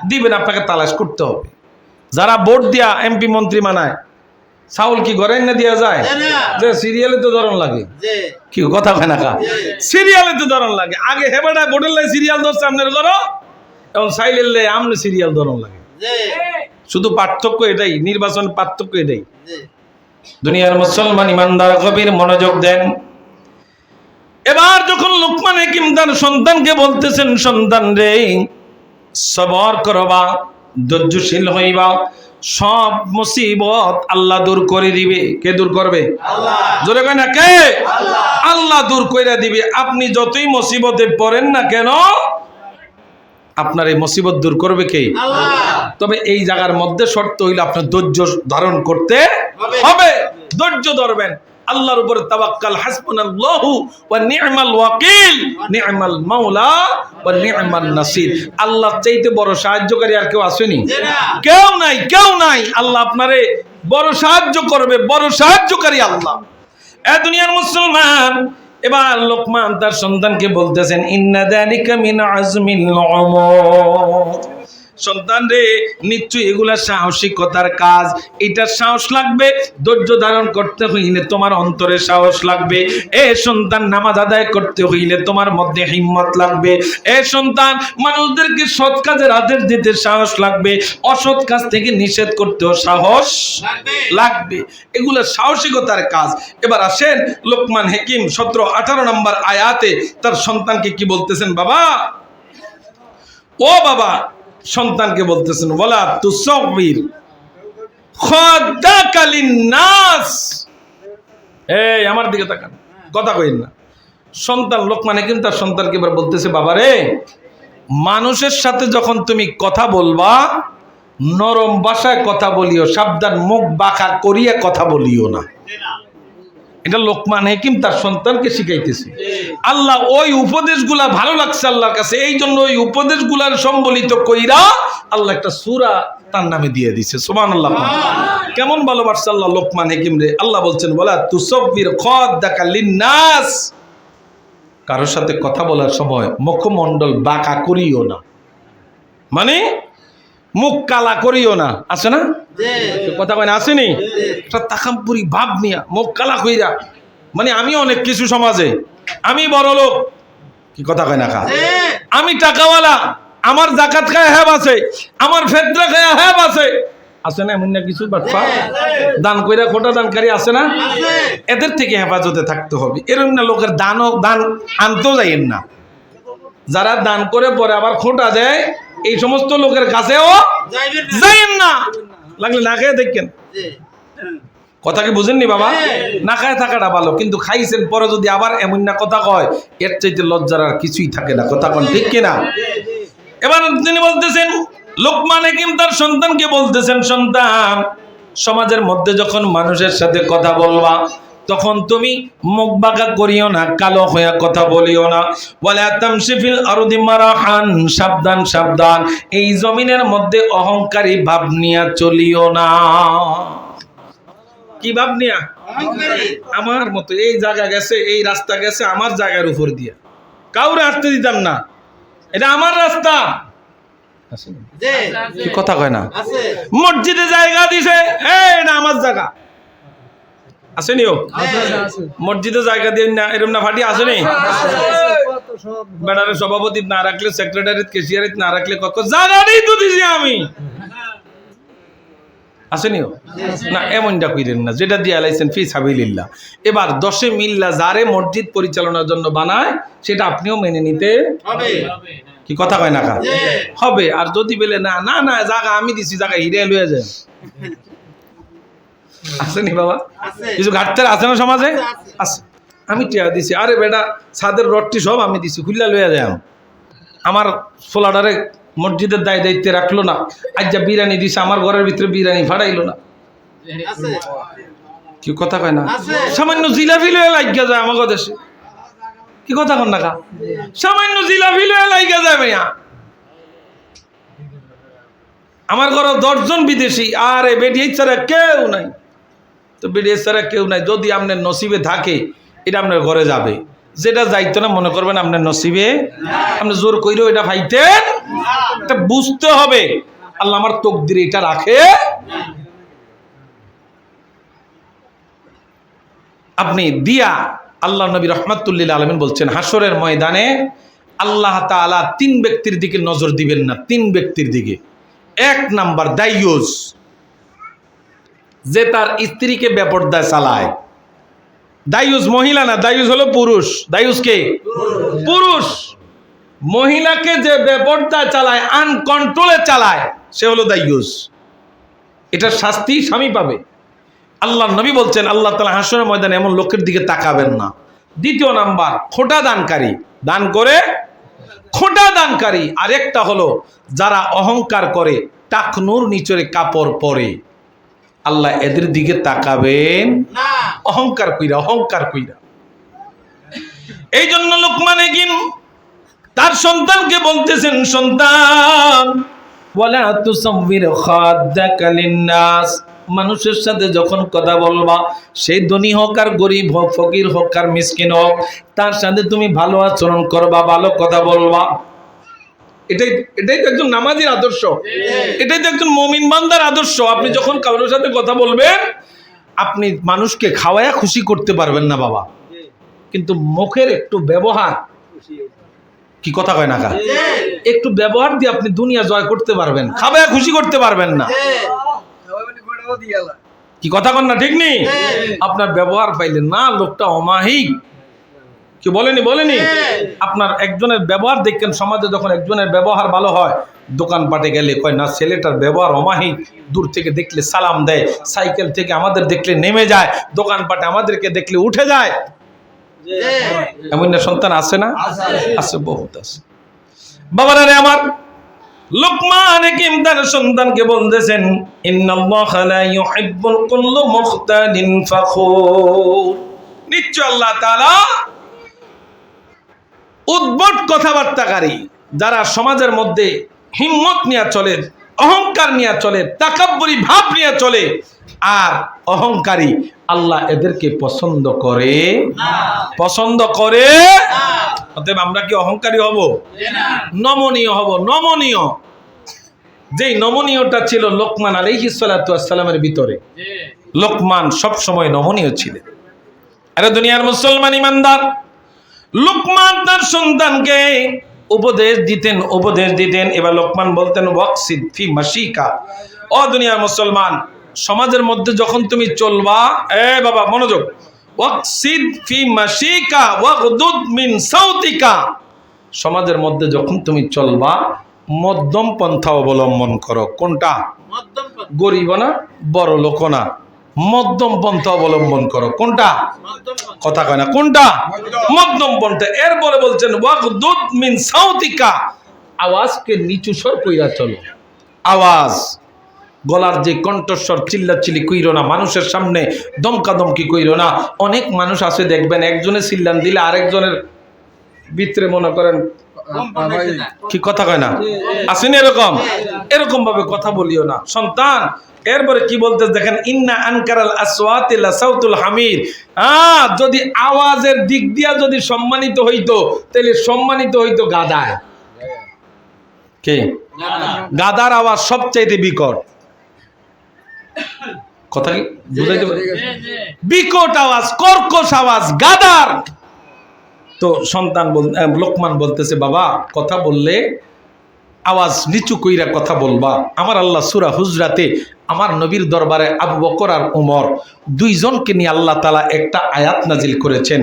দিবেন, আপনাকে তালাশ করতে হবে। যারা ভোট দিয়া এমপি মন্ত্রী মানায়, চাউল কি ঘরে এনে দেওয়া যায়? যে সিরিয়ালে তো ধরন লাগে। কি কথা কয় না? সিরিয়ালে তো ধরন লাগে। আগে হেবাটা ভোটের লাই সিরিয়াল ধরছে আপনার ঘরো, এবং সাইলের লাই আমনে সিরিয়াল ধরন লাগে। শুধু পার্থক্য এটাই, নির্বাচন পার্থক্য এটাই। দুনিয়ার মুসলমান ইমানদার গভীর মনোযোগ দেন। এবার যখন লোকমান হাকিম তার সন্তানকে বলতেছেন, সন্তান রে সবর করবা, ধৈর্যশীল হইবা, সব মুসিবত আল্লাহ দূর করে দিবে। কে দূর করবে? আল্লাহ। জোরে কয় না কে? আল্লাহ। আল্লাহ দূর করে দিবে। আপনি যতই মুসিবতে পড়েন না কেন, আপনার এই মুসিবত দূর করবে কে? আল্লাহ। তবে এই জায়গার মধ্যে শর্ত হইল আপনার ধৈর্য ধারণ করতে হবে। ধৈর্য ধরবেন, আল্লাহর উপর তাওয়াক্কাল, হাসবুনাল্লাহু ওয়া নি'মাল ওয়াকিল, নি'মাল মাওলা ওয়া নি'মান নাসির। আল্লাহ চাইতে বড় সাহায্যকারী আর কেউ আসেনি? কেউ নাই, কেউ নাই। আল্লাহ আপনারে বড় সাহায্য করবে, বড় সাহায্যকারী আল্লাহ। এ দুনিয়ার মুসলমান, এবার লোকমান তার সন্তানকে বলতেছেন, ইন্না যালিকা মিন আজমিল উমুর, সন্তান রে নিশ্চয়ই এগুলা সাহসিকতার কাজ। এটা সাহস লাগবে, ধৈর্য ধারণ করতে হইলে তোমার অন্তরে সাহস লাগবে। এ সন্তান নামাজ আদায় করতে হইলে তোমার মধ্যে হিম্মত লাগবে। এ সন্তান মানুষদেরকে সৎ কাজের আদেশ দিতে সাহস লাগবে, অসৎ কাজ থেকে নিষেধ করতেও সাহস লাগবে। এগুলা সাহসিকতার কাজ। এবার আসেন লোকমান হাকিম 17-18 নম্বর আয়াতে তার সন্তানকে কি বলতেছেন? বাবা, ও বাবা, সন্তানকে বলতেছেন ওয়ালা তুসাউবির খাদাকা লিন্নাস। এই আমার দিকে তাকান, কথা কইেন না। সন্তান লোকমান হাকিম তার সন্তানকে এবার বলতেছে, বাবা রে, মানুষের সাথে যখন তুমি কথা বলবা নরম ভাষায় কথা বলিও, সাবধান, মুখ বাঁকা করিয়া কথা বলিও না। এটা লোকমান হাকিম তার সন্তানকে শিখাইতেছে। আল্লাহ ওই উপদেশগুলা ভালো লাগছে আল্লাহর কাছে, এই জন্য ওই উপদেশগুলার সম্বলিত কইরা আল্লাহ একটা সূরা তার নামে দিয়ে দিছে। সুবহানাল্লাহ। কেমন ভালোবাসছে আল্লাহ লোকমান হাকিম রে। আল্লাহ বলছেন ওয়ালা তুসাব্বির খাদাকা লিন্নাস, কারোর সাথে কথা বলার সময় মুখমণ্ডল বাঁকা করিও না, মানে মুখ কালা করিও না। আছে না কথা কয় না? আসেনি? একটা তাকাম্পুরি ভাব নিয়া মুখ কালা কইরা, মানে আমি অনেক কিছু সমাজে, আমি বড় লোক, কি কথা কয় না, আমি টাকাওয়ালা, আমার জাকাত খায় হ্যাব আছে, আমার ফেতরা খায় হ্যাব আছে, আছে না এমন না কিছু বাটপা দান কইরা খোটা দানকারী আছে না? এদের থেকে হেফাজতে থাকতে হবে। এরকম না লোকের দান আনতেও যাইয়েন না। যারা দান করে পরে আবার খোটা দেয়, এই সমস্ত লোকের কাছেও যাইয়েন না। লাগলে না খেয়ে দেখেন। কথা কি বুঝেননি বাবা? না খায় থাকাটা ভালো, কিন্তু খাইছেন পরে যদি আবার এমন না কথা কয়, এর চাইতে লজ্জার আর কিছুই থাকে না। কথা কোন ঠিক কিনা? এবার তিনি বলতেছেন, লোকমান হাকিম তার সন্তানকে বলতেছেন, সন্তান, সমাজের মধ্যে যখন মানুষের সাথে কথা বলবা তখন তুমি মুখ বাঁকা করিও না, কালো হয়ে কথা বলিও না। ওয়ালা তামশি ফিল আরদি মারাহান, সাবধান সাবধান, এই জমিনের মধ্যে অহংকারী ভাব নিয়া চলিও না। কি ভাব নিয়া? আমার মতো এই জায়গা গেছে, এই রাস্তা গেছে আমার জায়গার উপর দিয়া, কাউরে হাঁটতে দিতাম না, এটা আমার রাস্তা। কি কথা কয় না? মসজিদে জায়গা দিছে, এটা আমার জায়গা। আসেনিও মসজিদে জায়গা দিয়ে না, এরকম না ফাটি আসেনি? বেড়ারে সভাপতি না রাখলে, সেক্রেটারি কেশিয়ারিত না রাখলে, কত জায়গাটাই তো দিছি আমি। আসেনিও না? এমনটা কইরেন না, যেটা দিয়ে আলাইছেন ফি সাবিলিল্লাহ। এবার 10 মিল্লা যারে মসজিদ পরিচালনার জন্য বানায়, সেটা আপনিও মেনে নিতে হবে। কি কথা কয় না কা? হবে। আর যদি বলে না না না জায়গা আমি দিছি, জায়গা হিরে লয়ে যায়, আসেনি বাবা? কিছু ঘাটতে আছে না সমাজে? আছে। আমি টিয়া দিছি, আরে বেটা ছাদের রডটি সব আমি দিছি, খুললা লইয়া যায়। আমার ফোলাডারে মসজিদের দায়িত্বে রাখলো না, আজ যা বিরিয়ানি দিছে, আমার ঘরের ভিতরে বিরিয়ানি ফাটাইলো না। কি কথা কয় না? সামান্য জিলাপি লয়ে লাগিয়া যায় আমার দেশে। কি কথা কন না কা? সামান্য জিলাপি লয়ে লাগিয়া যায় ভাইয়া। আমার ঘরে 10 জন বিদেশি, আরে বেটি ছাড়া কেউ নাই। তো বেটি ছাড়া কেউ নাই, যদি আপনার নসিবে থাকে এটা আপনার ঘরে যাবে। যেটা যাইতো না মনে করবেন আপনার নসিবে, আপনি জোর কইরেও এটা পাইতেন। এটা বুঝতে হবে আল্লাহ আমার তকদিরে এটা রাখে। আপনি দিয়া আল্লাহ নবী রহমাতুল্লিল আলামিন বলছেন, হাসরের ময়দানে আল্লাহ তাআলা 3 ব্যক্তির দিকে নজর দিবেন না। 3 ব্যক্তির দিকে। 1 নাম্বার দাইয়ুস, যে তার স্ত্রীকে বেপরদায় চালায়। দাইয়ুস মহিলা না, দাইয়ুস হলো পুরুষ। দাইয়ুস কে? পুরুষ। মহিলাকে যে বেপরদায় চালায়, আনকন্ট্রোলে চালায়, সে হলো দাইয়ুস। এটার শাস্তি স্বামী পাবে। আল্লাহ নবী বলছেন, আল্লাহ তাআলা হাসরের ময়দানে এমন লোকের দিকে তাকাবেন না। 2 নাম্বার খোটা দানকারী, দান করে খোটা দানকারী। আরেকটা হলো যারা অহংকার করে, টাকনুর নিচরে কাপড় পরে, আল্লাহ এদের দিকে তাকাবেন না। অহংকার কইরা, অহংকার কইরা। এই জন্য লোকমান হাকিম তার সন্তানকে বলতেছেন, সন্তান, ওয়ালা তুসাব্বির খাদাকা লিন্নাস, মানুষের সাথে যখন কথা বলবা, সেই ধনী হোক আর গরিব হোক, ফকির হোক আর মিসকিন হোক, তার সাথে তুমি ভালো আচরণ করবা, ভালো কথা বলবা। এটাই এটাই তো একজন নামাজির আদর্শ, এটাই তো একজন মুমিন বান্দার আদর্শ। আপনি যখন কারোর সাথে কথা বলবেন, আপনি মানুষকে খাওয়ায়া খুশি করতে পারবেন না বাবা, কিন্তু মুখের একটু ব্যবহার, কি কথা কয় না কা, একটু ব্যবহার দিয়ে আপনি দুনিয়া জয় করতে পারবেন, খাওয়ায়া খুশি করতে পারবেন না। কি কথা কন না, ঠিক নেই? আপনার ব্যবহার পাইলেন না, লোকটা অমাহিক, কি বলেনি আপনার একজনের ব্যবহার দেখেন সমাজে, যখন একজনের ব্যবহার ভালো হয়, দোকানপাটে গেলে কয় না ছেলেটার ব্যবহার অমাহিক, দূর থেকে দেখলে সালাম দেয়, সাইকেল থেকে আমাদের দেখলে নেমে যায়, দোকানপাটে আমাদেরকে দেখলে উঠে যায়। এমন না সন্তান আছে না? আছে, বহুত আছে। বাবারা রে আমার, লুকমান হাকিম তার সন্তানকে বলতেছেন, ইন্নাল্লাহা লা ইউহিব্বুল কুল্লা মুখতালিন ফাখুর, নিশ্চয় আল্লাহ তাআলা উদ্ভট কথাবার্তাকারী, যারা সমাজের মধ্যে হিম্মত নিয়ে চলে, অহংকার নিয়ে চলে, তাকাব্বুরি ভাব নিয়ে চলে, আর অহংকারী, আল্লাহ এদেরকে পছন্দ করে না, পছন্দ করে না। অতএব আমরা কি অহংকারী হব? নমনীয় হব, নমনীয়। যেই নমনীয়টা ছিল লোকমান আলাইহিস সালাতু ওয়াস সালামের ভিতরে, লোকমান সব সময় নমনীয় ছিলেন। আরে দুনিয়ার মুসলমান ইমানদার, লোকমান তার সন্তানকে উপদেশ দিতেন। এবার লোকমান বলতেন, ওয়াকসিদ ফি মাশিকা, ও দুনিয়ার মুসলমান, সমাজের মধ্যে যখন তুমি চলবা, এ বাবা মনোযোগ, ওয়াকসিদ ফি মাশিকা ওয়াগদুদ মিন সাউতিকা, সমাজের মধ্যে যখন তুমি চলবা মধ্যম পন্থা অবলম্বন করো। কোনটা? গরিব না, বড় লোক না, মধ্যম পন্থা অবলম্বন করো। কোনটা? কথা কয় না, কোনটা? মধ্যম পন্থা। এরপরে বলছেন ওয়াগদুদ মিন সাউতিকা, আওয়াজকে নিচু স্বর কইরা চলো। আওয়াজ, গলার যে কণ্ঠস্বর, চিল্লাচিল্লি কইরো না, মানুষের সামনে দমকাদমকি কইরো না। অনেক মানুষ আছে দেখবেন, একজনে চিল্লান দিলে আরেকজনের ভিতরে মনে করেন, কি কথা কয় না, আসেন এরকম ভাবে কথা বলিও না সন্তান। এরপরে কি বলতে দেখেন, ইন্না আনকারাল আসওয়াতি লাসাউতুল হামির, যদি আওয়াজের দিক দিয়া যদি সম্মানিত হইতো, তাহলে সম্মানিত হইতো গাদায়। কে? গাদার আওয়াজ সবচাইতে বিকট। কথা কি বুঝাইতে পারি? বিকট আওয়াজ, কর্কশ আওয়াজ গাদার। তো সন্তান লোকমান বলতেছে, বাবা কথা বললে আওয়াজ নিচু কইরা কথা বলবা। আমার আল্লাহ সূরা হুজরাতে আমার নবীর দরবারে আবু বকর আর ওমর দুইজনকে নিয়ে আল্লাহ তাআলা একটা আয়াত নাজিল করেছেন,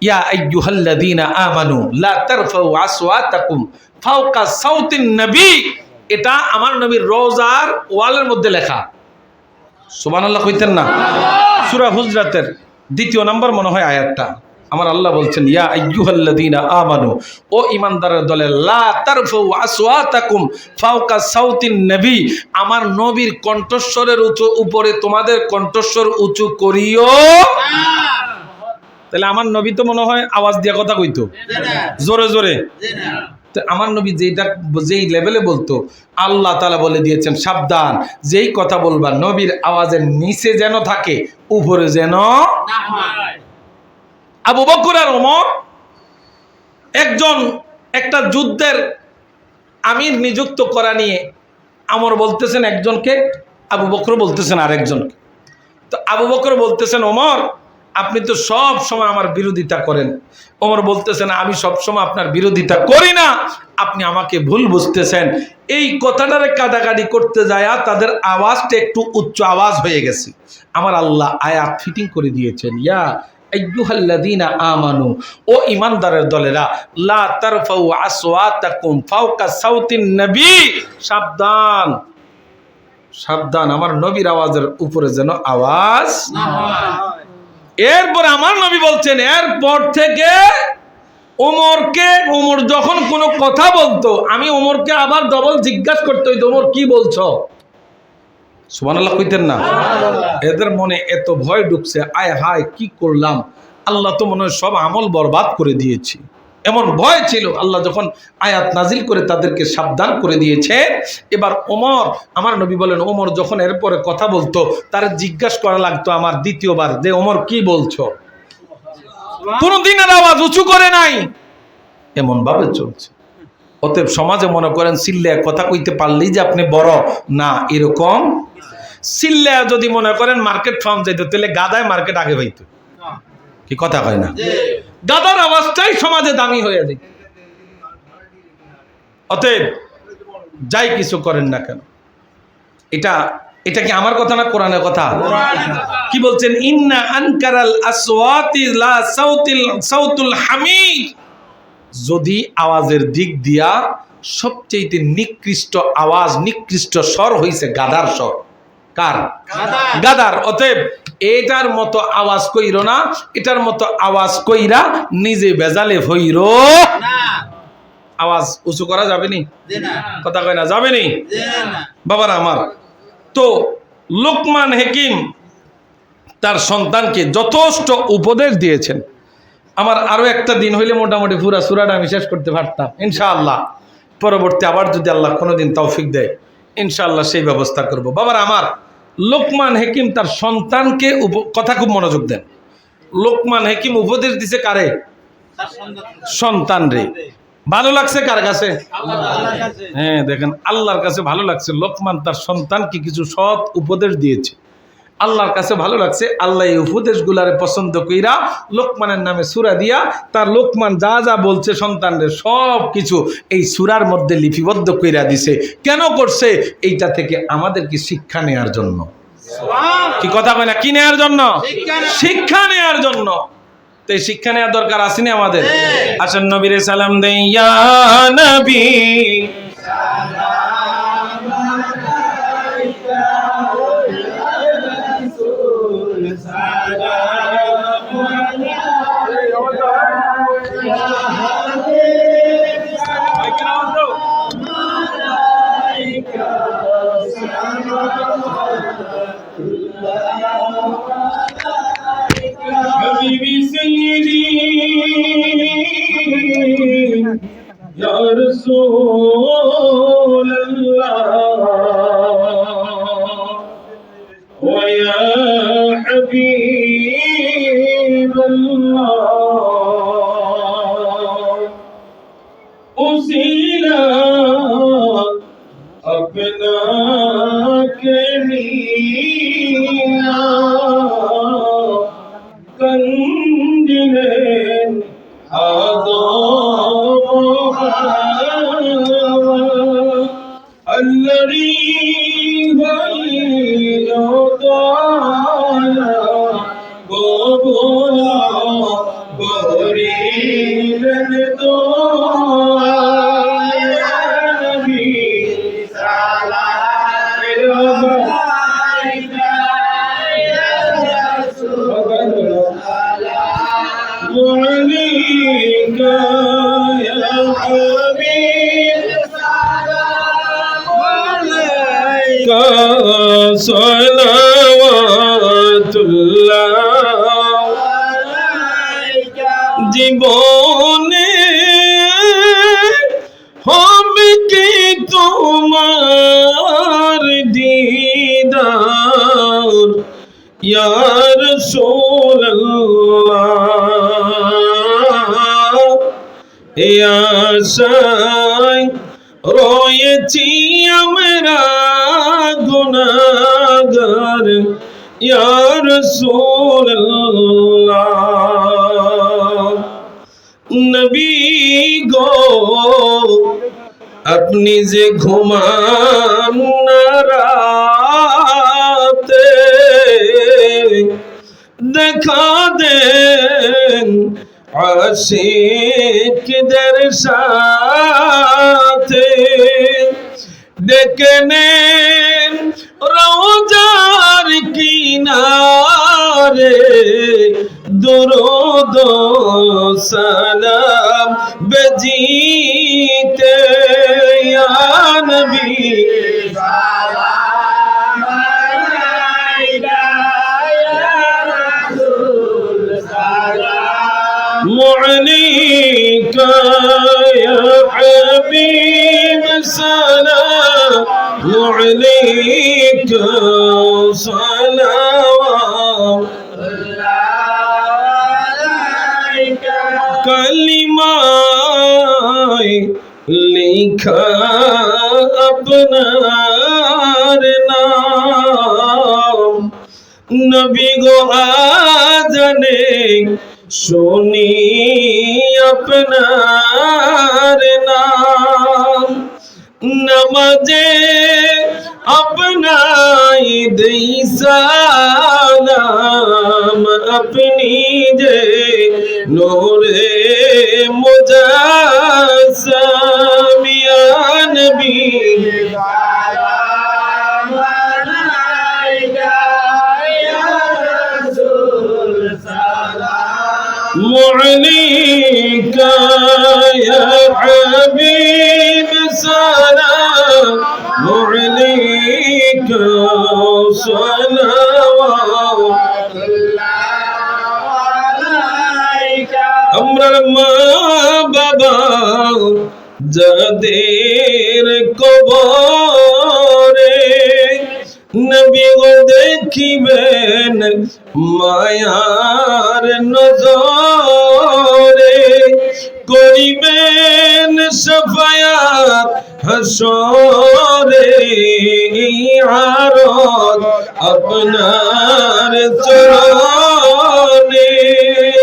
ইয়া আইয়ুহাল্লাযীনা আমানু লা তারফাউ আসওয়াতাকুম ফাওকা সাউতিন নবী। এটা আমার নবীর রওজার ওয়ালের মধ্যে লেখা। সুবহানাল্লাহ কইতেন না? সূরা হুজরাতের 2 নম্বর মনে হয় আয়াতটা। আমার আল্লাহ বলছেন, ইয়া আইয়ুহাল্লাযীনা আমানু, ও ঈমানদারের দলে, লা তারফাউ আসওয়াতাকুম ফাওকা সাউতিন নবী, আমার নবীর কণ্ঠস্বরের উপরে তোমাদের কণ্ঠস্বর উঁচু করিও না। তাহলে আমার নবী তো মনে হয় আওয়াজ দিয়া কথা কইতো, জোরে জোরে। আমার নবী যেই লেভেলে বলতো, আল্লাহ তাআলা বলে দিয়েছেন, সাবধান, যেই কথা বলবা নবীর আওয়াজের নিচে যেন থাকে, উপরে যেন না হয়। আবু বকর আর ওমর একটা যুদ্ধের আমির নিযুক্ত করা নিয়ে ওমর বলতেছেন একজনকে, আবু বকর বলতেছেন আরেকজনকে। তো আবু বকর বলতেছেন, ওমর আপনি তো সব সময় আমার বিরোধিতা করেন। ওমর বলতেছেন, আমি সব সময় আপনার বিরোধিতা করি না, আপনি আমাকে ভুল বুঝতেছেন। এই কথাটারে কাটাকাটি করতে যায় তাদের আওয়াজটা একটু উচ্চ আওয়াজ হয়ে গেছে। আমার আল্লাহ আয়াত ফিটিং করে দিয়েছেন, ইয়া আইয়ুহাল্লাযীনা আমানু, ও ঈমানদারের দলেরা, লা তারফাউ আসওয়াতাকুম ফাওকা সাউতিন নবী, সাবধান সাবধান, আমার নবীর আওয়াজের উপরে যেন আওয়াজ না হয়। এরপর আমার নবী বলছেন, এরপর থেকে ওমর যখন কোনো কথা বলতো, আমি ওমরকে আবার ডবল জিজ্ঞাসা করতে হইতো, ওমর কি বলছো? সুবহানাল্লাহ কইতেন না? এদের মনে এত ভয় ঢুকছে, আয় হায় কি করলাম, আল্লাহ তো মনে হয় সব আমল বরবাদ করে দিয়েছি, এমন ভয় ছিল। আল্লাহ যখন আয়াত নাজিল করে তাদেরকে সাবধান করে দিয়েছে, এবার ওমর, আমার নবী বলেন, ওমর যখন এরপরে কথা বলতো, তার জিজ্ঞাসা করা লাগতো আমার দ্বিতীয়বার, যে ওমর কি বলছো? কোনদিন আর আওয়াজ উঁচু করে নাই, এমন ভাবে চলছে। অতএব সমাজে মনে করেন চিল্লায় কথা কইতে পারলেই যে আপনি বড়, না, এরকম। চিল্লায় যদি মনে করেন মার্কেট ফার্ম যাইতো, তাহলে গাদায় মার্কেট আগে পাইতো। কি কথা কয় না? গাদার আওয়াজটাই সমাজে দামি হয়ে যায়। অতএব যাই কিছু করেন না কেন, এটা কি আমার কথা না কোরআনের কথা? কি বলছেন? ইন্না আনকারাল আসওয়াতি লা সাউতুল হামির। যদি আওয়াজের দিক দিয়া সবচেয়ে নিকৃষ্ট আওয়াজ, নিকৃষ্ট স্বর হইছে গাদার স্বর। কার? গাদার। অতএব এটার মতো আওয়াজ কইরো না, এটার মতো আওয়াজ কইরা নিজে বেজালে হইর না। আওয়াজ উঁচু করা যাবে নি? কথা কয় না, যাবে নি? বাবারা আমার, তো লোকমান হাকিম তার সন্তানকে যথেষ্ট উপদেশ দিয়েছেন। আমার আরো একটা দিন হইলে মোটামুটি পুরা সূরাটা আমি শেষ করতে পারতাম ইনশাআল্লাহ। পরবর্তী আবার যদি আল্লাহ কোনোদিন তৌফিক দেয়, ইনশাআল্লাহ সেই ব্যবস্থা করব। বাবারা আমার, লোকমান হাকিম তার সন্তানকে কথা খুব মনোযোগ দেন। লোকমান হাকিম উপদেশ দিছে কারে? সন্তান রে। ভালো লাগছে কার কাছে? হ্যাঁ, দেখেন আল্লাহর কাছে ভালো লাগছে। লোকমান তার সন্তানকে কিছু সৎ উপদেশ দিয়েছে, আল্লাহর কাছে ভালো লাগছে। আল্লাহ এই উপদেশগুলারে পছন্দ কইরা লোকমানের নামে সূরা দিয়া তার লোকমান যা যা বলছে সন্তানদের সব কিছু এই সূরার মধ্যে লিপিবদ্ধ কইরা দিছে। কেন করছে? এইটা থেকে আমাদেরকে শিক্ষা নেয়ার জন্য। কি কথা কয় না? কি নেয়ার জন্য? শিক্ষা নেয়ার জন্য। তো এই শিক্ষা নেওয়ার দরকার আছে না আমাদের? আসেন নবীরে সালাম দেই। ইয়া নবী حبيبي سيدي يا رسول الله ويا حبيب الله أسيلا अपना कलीना कंदिलें आदम अल्लरी गईलो ताला गोबोला गोरीलन तो জীবনে হবে কি তোমার দিদার ইয়া রাসূলুল্লাহ ইয়া সাই রয়েছি আমরা গুনাহগার ইয়া রাসূলুল্লাহ নবী গো আপনি যে ঘুমান না রাতে দেখা দেন আশিকদের সাথে ডেকে নেন রওজার কিনারে দুরূদ সালাম বেজিতে ইয়া নবী সালাম আলাইকা ইয়া রাসূল সালাম আলাইকা ইয়া হাবিব সালাম আলাইকা সালাম কালিমায় লিখা আপনার নাম নবী গো আজানে শুনি আপনার নাম নমাজে আপনাই দেই সালাম আপনি যে নূরে মুজাসসাম ইয়া নবী عليك يا حبيب سلام عليك صلوات আমরা মা বাবা যাদের কবরে নবী গো দেখিবেন মায়ার নজরে করিবেন শাফায়াত হাসরে আরত আপনার চরণে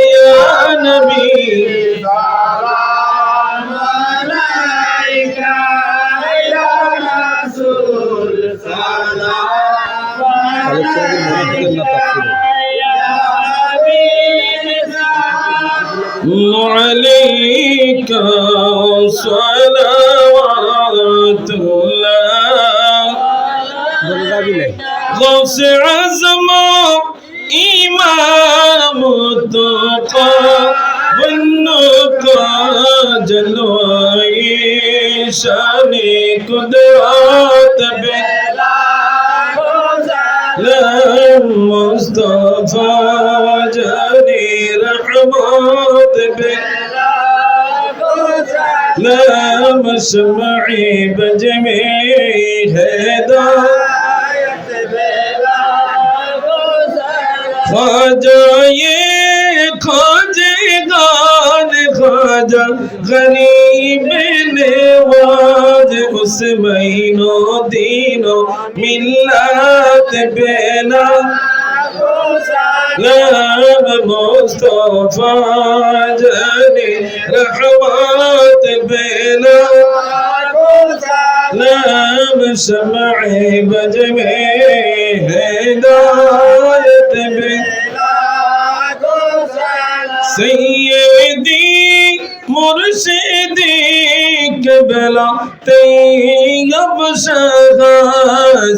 ইয়া নবী عليك صلوات الله غوث عظم إمام التقى والنقى جلوه شان قدرات مصطفى جاني رحمت لا مسمعي بجميع هداية خواجہ یہ خواجہ گان خواجہ غریب نواز اس مہینو دینو ملت بینا نام مصطفیٰ جانی رحمت بینا نام شمع بج میں ہدایت بینا سیدی مرشدی قبلہ طیب شغا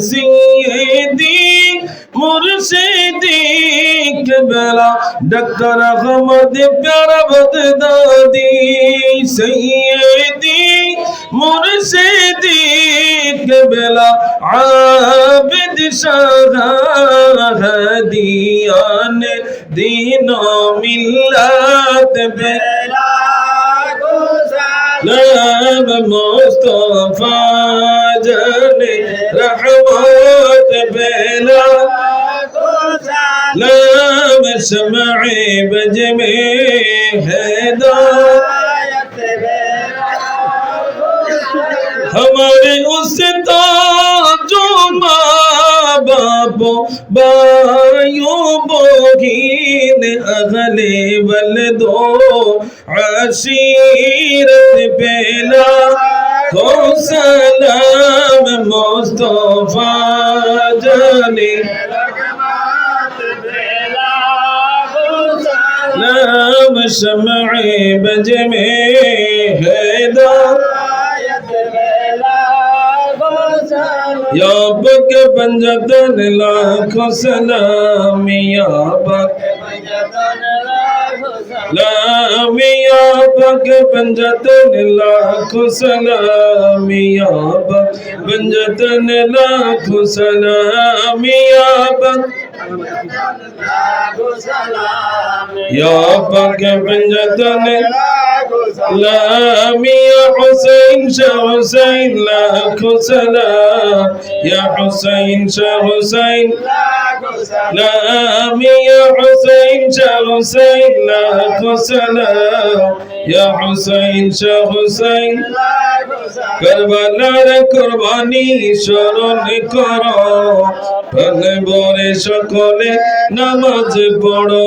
سیدی مرشدی قبلہ ڈکر احمد پیارا بغدادی سیدی مرشدی قبلہ عابد شغا ہدیان دین و ملت بلا نام مصطفیٰ جانے رحمت بلا نام شمع بج میں ہدایت ہمارے استاد جو ماں باپوں بھائیوں بہین اہلِ ولدو عشیرت پہلا کو سلام مصطفیٰ جانے نام شمع بج میں ہدایت یا بک پنجتن لاکھوں سلام یا بک سلام یا بک پنجتن لاکھوں سلام یا بک پنجتن لاکھوں سلام یا بک या पाक पंजतन लामी या हुसैन शाह हुसैन लाखो सलाम या हुसैन शाह हुसैन लामी या हुसैन शाह हुसैन लाखो सलाम या हुसैन शाह हुसैन करबलार कुर्बानी স্মরণ করো প্রাণে ভরে সকলে নামাজ পড়ো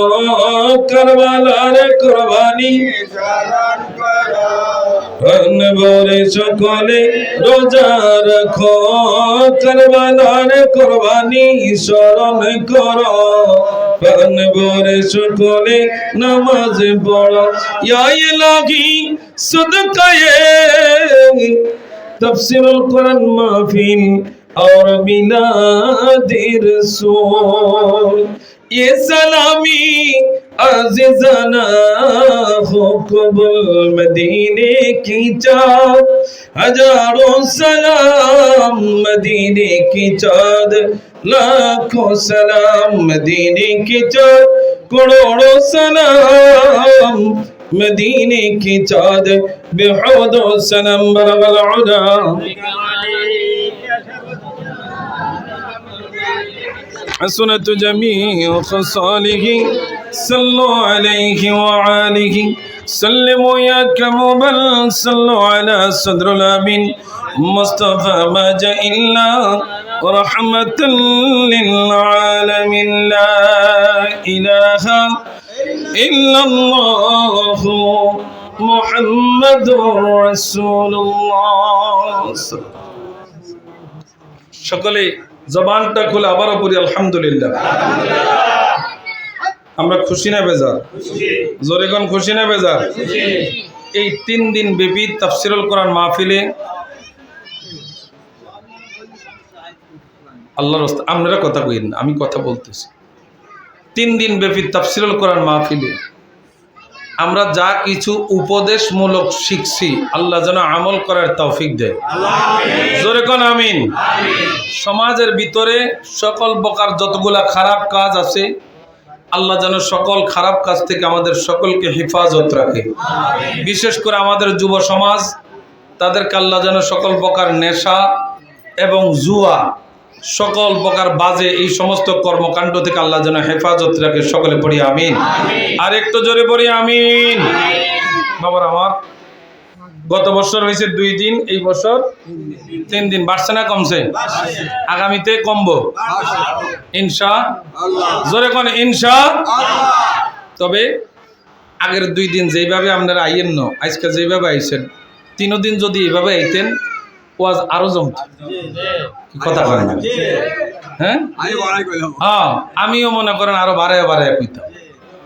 কারবালার কুরবানি স্মরণ করো প্রাণে ভরে সকলে রোজা রাখো কারবালার কুরবানি স্মরণ করো প্রাণে ভরে সকলে নামাজ পড়ো ইয়া ইলাহি সদকায়ে تفسير القرآن محفل और मिलाद रसूल ये सलामी अज़ीज़ाना हो कबूल मदीने की चाँद हजारों सलाम मदीने की चाँद लाखों सलाम मदीने की चाँद करोड़ों सलाम मदीने की चाँद बेहद सनम बरगल उदा हसनत जमीअ खसालिहि सल्लु अलैहि व आलिहि सल्लिमु या कमुबल सल्लु अला सदरुल अमीन मुस्तफा मा इल्ला रहमतल लिल आलमीन ला इलाहा इल्लल्लाह মুহাম্মাদুর রাসূলুল্লাহ। সকলে জবানটা খুলে আবারও পড়ি আলহামদুলিল্লাহ। আমরা খুশি না বেজার? জোরে কোন খুশি না বেজার? এই 3 দিন ব্যাপী তাফসীরুল কোরআন মাহফিলে আল্লাহর রাস্তা আপনারা কথা কইেন না, আমি কথা বলতেছি। 3 দিন ব্যাপী তাফসীরুল কোরআন মাহফিলে আমরা যা কিছু উপদেশমূলক শিখছি আল্লাহ যেন আমল করার তৌফিক দেয়। জোরে কোন আমিন। সমাজের ভিতরে সকল প্রকার যতগুলা খারাপ কাজ আছে আল্লাহ যেন সকল খারাপ কাজ থেকে আমাদের সকলকে হেফাজত রাখে। বিশেষ করে আমাদের যুব সমাজ, তাদেরকে আল্লাহ যেন সকল প্রকার নেশা এবং জুয়া, সকল প্রকার বাজে এই সমস্ত কর্মকাণ্ড থেকে আল্লাহ যেন হেফাজত রাখে। সকলে পড়ি আমিন। আর একটু জোরে পড়ি আমিন। বাবার আমার গত বছর হয়েছে 2 দিন, এই বছর 3 দিন। বাড়ছে না কমছে? আগামীতে কমবো ইনশাআল্লাহ। জোরে কোন ইনশাআল্লাহ। তবে আগের 2 দিন যেইভাবে আপনারা আইয়েন না, আজকে যেইভাবে আইছেন, 3 দিন যদি এইভাবে আইতেন ওয়াজ আরো জমত। কথা বলেন? হ্যাঁ, আমিও মনে করেন আরো বাড়ায় কইতাম।